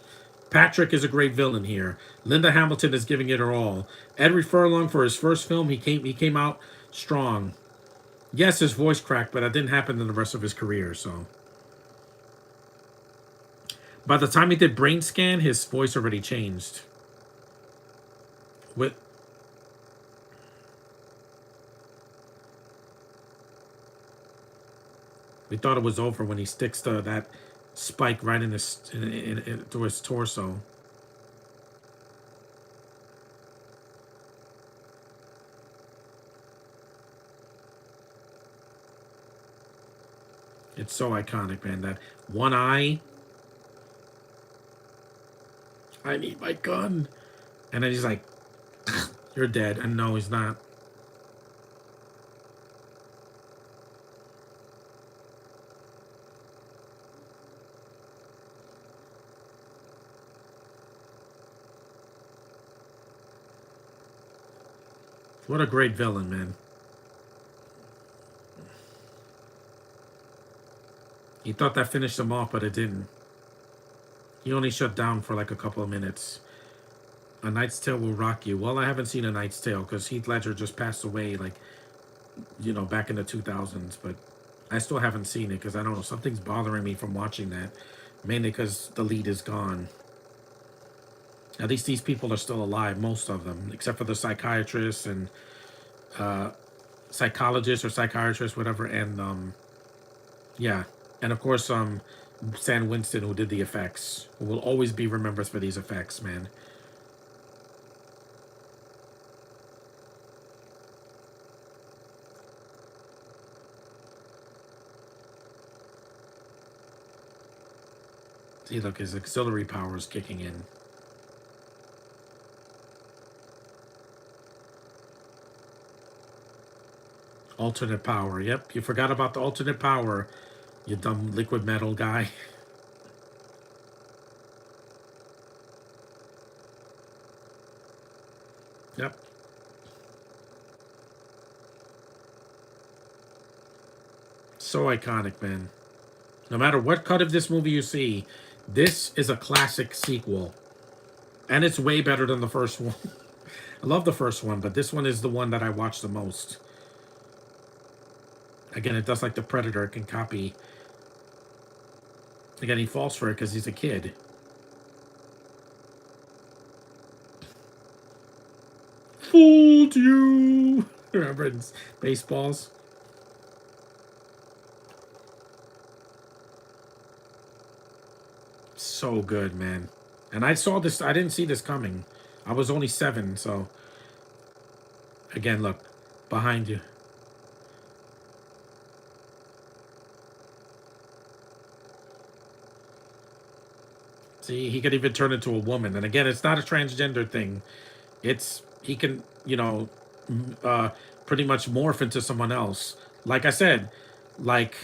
Patrick is a great villain here. Linda Hamilton is giving it her all. Edward Furlong, for his first film, he came out strong. Yes, his voice cracked, but that didn't happen in the rest of his career. So by the time he did Brain Scan, his voice already changed. With we thought it was over when he sticks that spike right in his through his torso. It's so iconic, man. That one eye. I need my gun. And then he's like, you're dead. And no, he's not. What a great villain, man. He thought that finished him off, but it didn't. He only shut down for like a couple of minutes. A Knight's Tale will rock you. Well, I haven't seen A Knight's Tale because Heath Ledger just passed away, like, back in the 2000s. But I still haven't seen it because I don't know. Something's bothering me from watching that. Mainly because the lead is gone. At least these people are still alive, most of them, except for the psychiatrist and psychologist or psychiatrist, whatever. And, yeah. And, of course, Stan Winston, who did the effects, who will always be remembered for these effects, man. See, look, his auxiliary power is kicking in. Alternate power. Yep, you forgot about the alternate power, you dumb liquid metal guy. Yep. So iconic, man. No matter what cut of this movie you see, this is a classic sequel. And it's way better than the first one. I love the first one, but this one is the one that I watch the most. Again, it does like the Predator. It can copy. Again, he falls for it because he's a kid. Fooled you! Remember in Baseballs? So good, man. And I saw this. I didn't see this coming. I was only 7, so. Again, look. Behind you. See, he could even turn into a woman. And again, it's not a transgender thing. It's, he can, pretty much morph into someone else. Like I said, like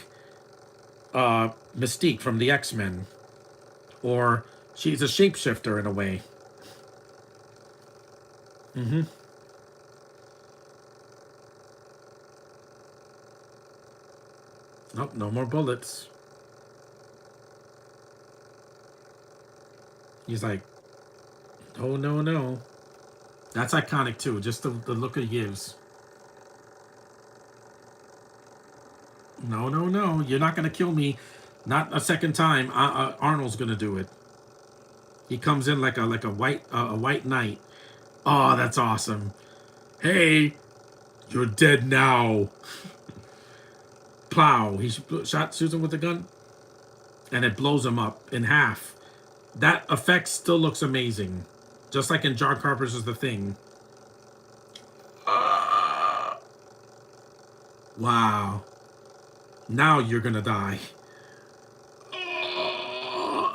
Mystique from the X-Men. Or she's a shapeshifter in a way. Mm-hmm. Nope, no more bullets. He's like, oh, no, no. That's iconic, too. Just the look he gives. No, no, no. You're not going to kill me. Not a second time. Arnold's going to do it. He comes in like a white knight. Oh, that's awesome. Hey, you're dead now. Plow. He shoots him with the gun. And it blows him up in half. That effect still looks amazing. Just like in John Carpenter's The Thing. Wow. Now you're gonna die.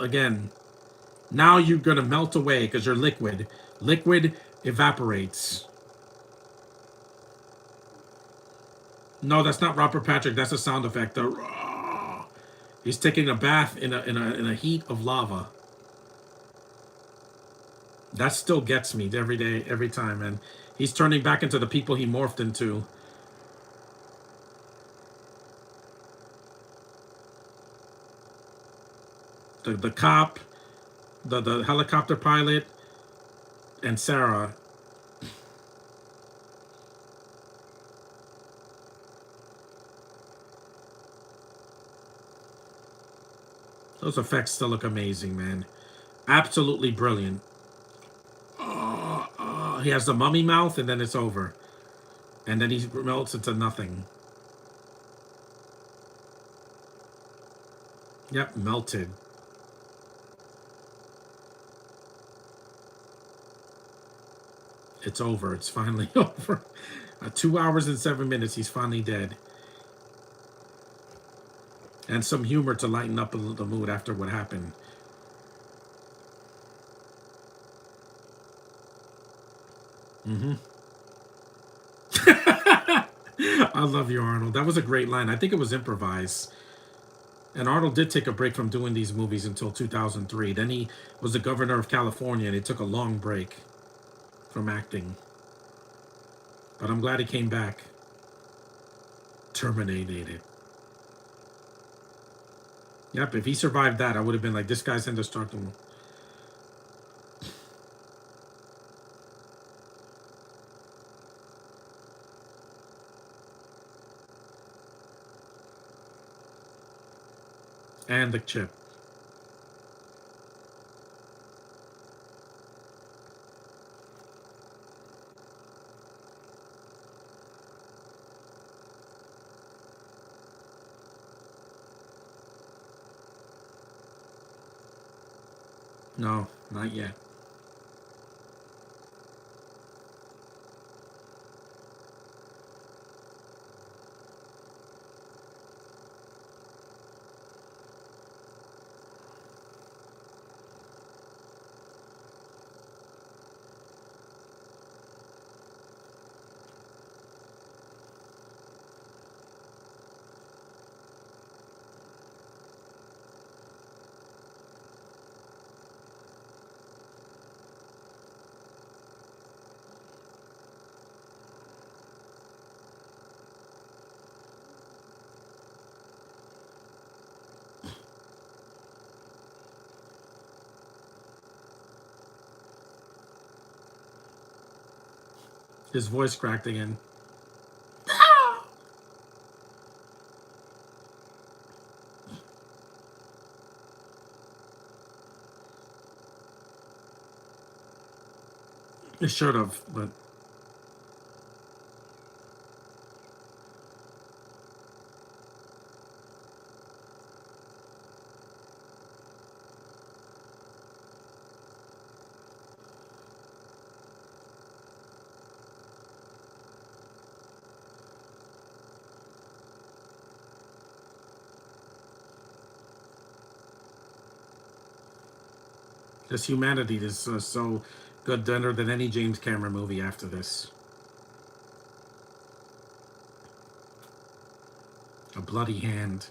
Again. Now you're gonna melt away because you're liquid. Liquid evaporates. No, that's not Robert Patrick. That's a sound effect. He's taking a bath in a heat of lava. That still gets me every day, every time. And he's turning back into the people he morphed into. The cop, the helicopter pilot, and Sarah. Those effects still look amazing, man. Absolutely brilliant. He has the mummy mouth, and then it's over. And then he melts into nothing. Yep, melted. It's over. It's finally over. 2 hours and 7 minutes. He's finally dead. And some humor to lighten up the mood after what happened. Mm-hmm. I love you, Arnold. That was a great line. I think it was improvised. And Arnold did take a break from doing these movies until 2003. Then he was the governor of California and he took a long break from acting. But I'm glad he came back. Terminated. Yep, if he survived that, I would have been like, this guy's indestructible. And the chip. No, not yet. His voice cracked again. It should have, but this humanity is so good, better than any James Cameron movie after this. A bloody hand.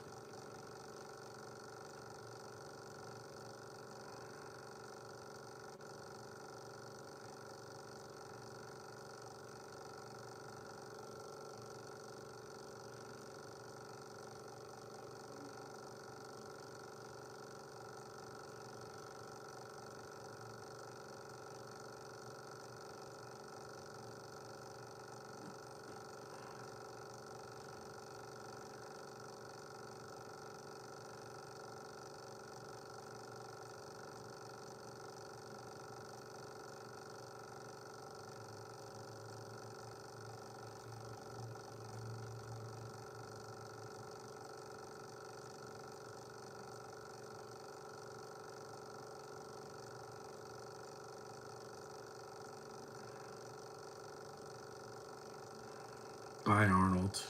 By Arnold.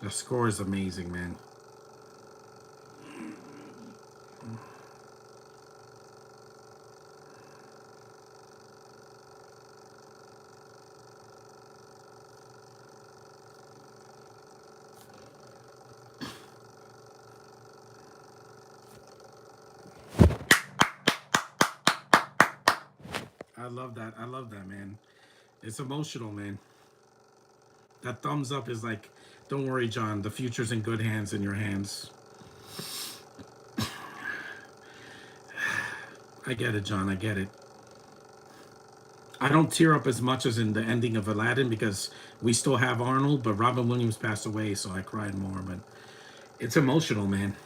The score is amazing, man. love that. I love that, man. It's emotional, man. That thumbs up is like, don't worry, John. The future's in good hands, in your hands. I get it, John. I get it. I don't tear up as much as in the ending of Aladdin because we still have Arnold, but Robin Williams passed away, so I cried more. But it's emotional, man.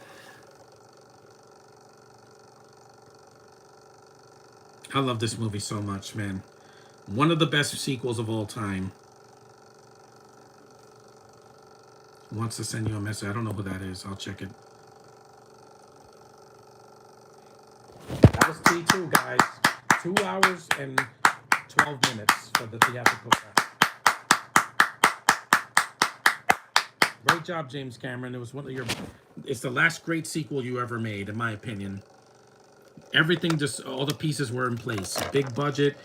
I love this movie so much, man. One of the best sequels of all time. Wants to send you a message. I don't know who that is. I'll check it. That was T2, guys. 2 hours and 12 minutes for the theatrical cut. Great job, James Cameron. It was one of your. It's the last great sequel you ever made, in my opinion. Everything, just all the pieces were in place. Big budget,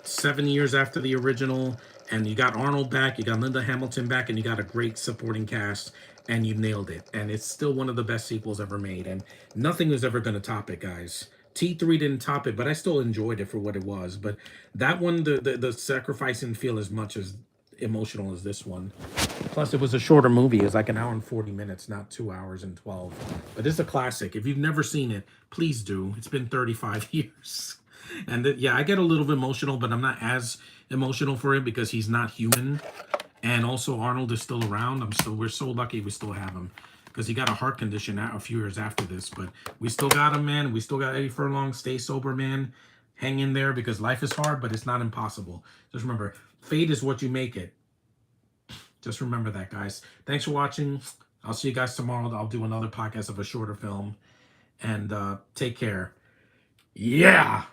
7 years after the original, and you got Arnold back, you got Linda Hamilton back, and you got a great supporting cast, and you nailed it. And it's still one of the best sequels ever made, and nothing is ever going to top it, guys. T3 didn't top it, but I still enjoyed it for what it was. But that one, the sacrifice didn't feel as much as emotional as this one. Plus, it was a shorter movie. It's like an hour and 40 minutes, not 2 hours and 12. But it's a classic. If you've never seen it, please do. It's been 35 years. And yeah, I get a little bit emotional, but I'm not as emotional for it because he's not human. And also, Arnold is still around. We're so lucky we still have him because he got a heart condition a few years after this. But we still got him, man. We still got Eddie Furlong. Stay sober, man. Hang in there because life is hard, but it's not impossible. Just remember, fate is what you make it. Just remember that, guys. Thanks for watching. I'll see you guys tomorrow. I'll do another podcast of a shorter film. And take care. Yeah!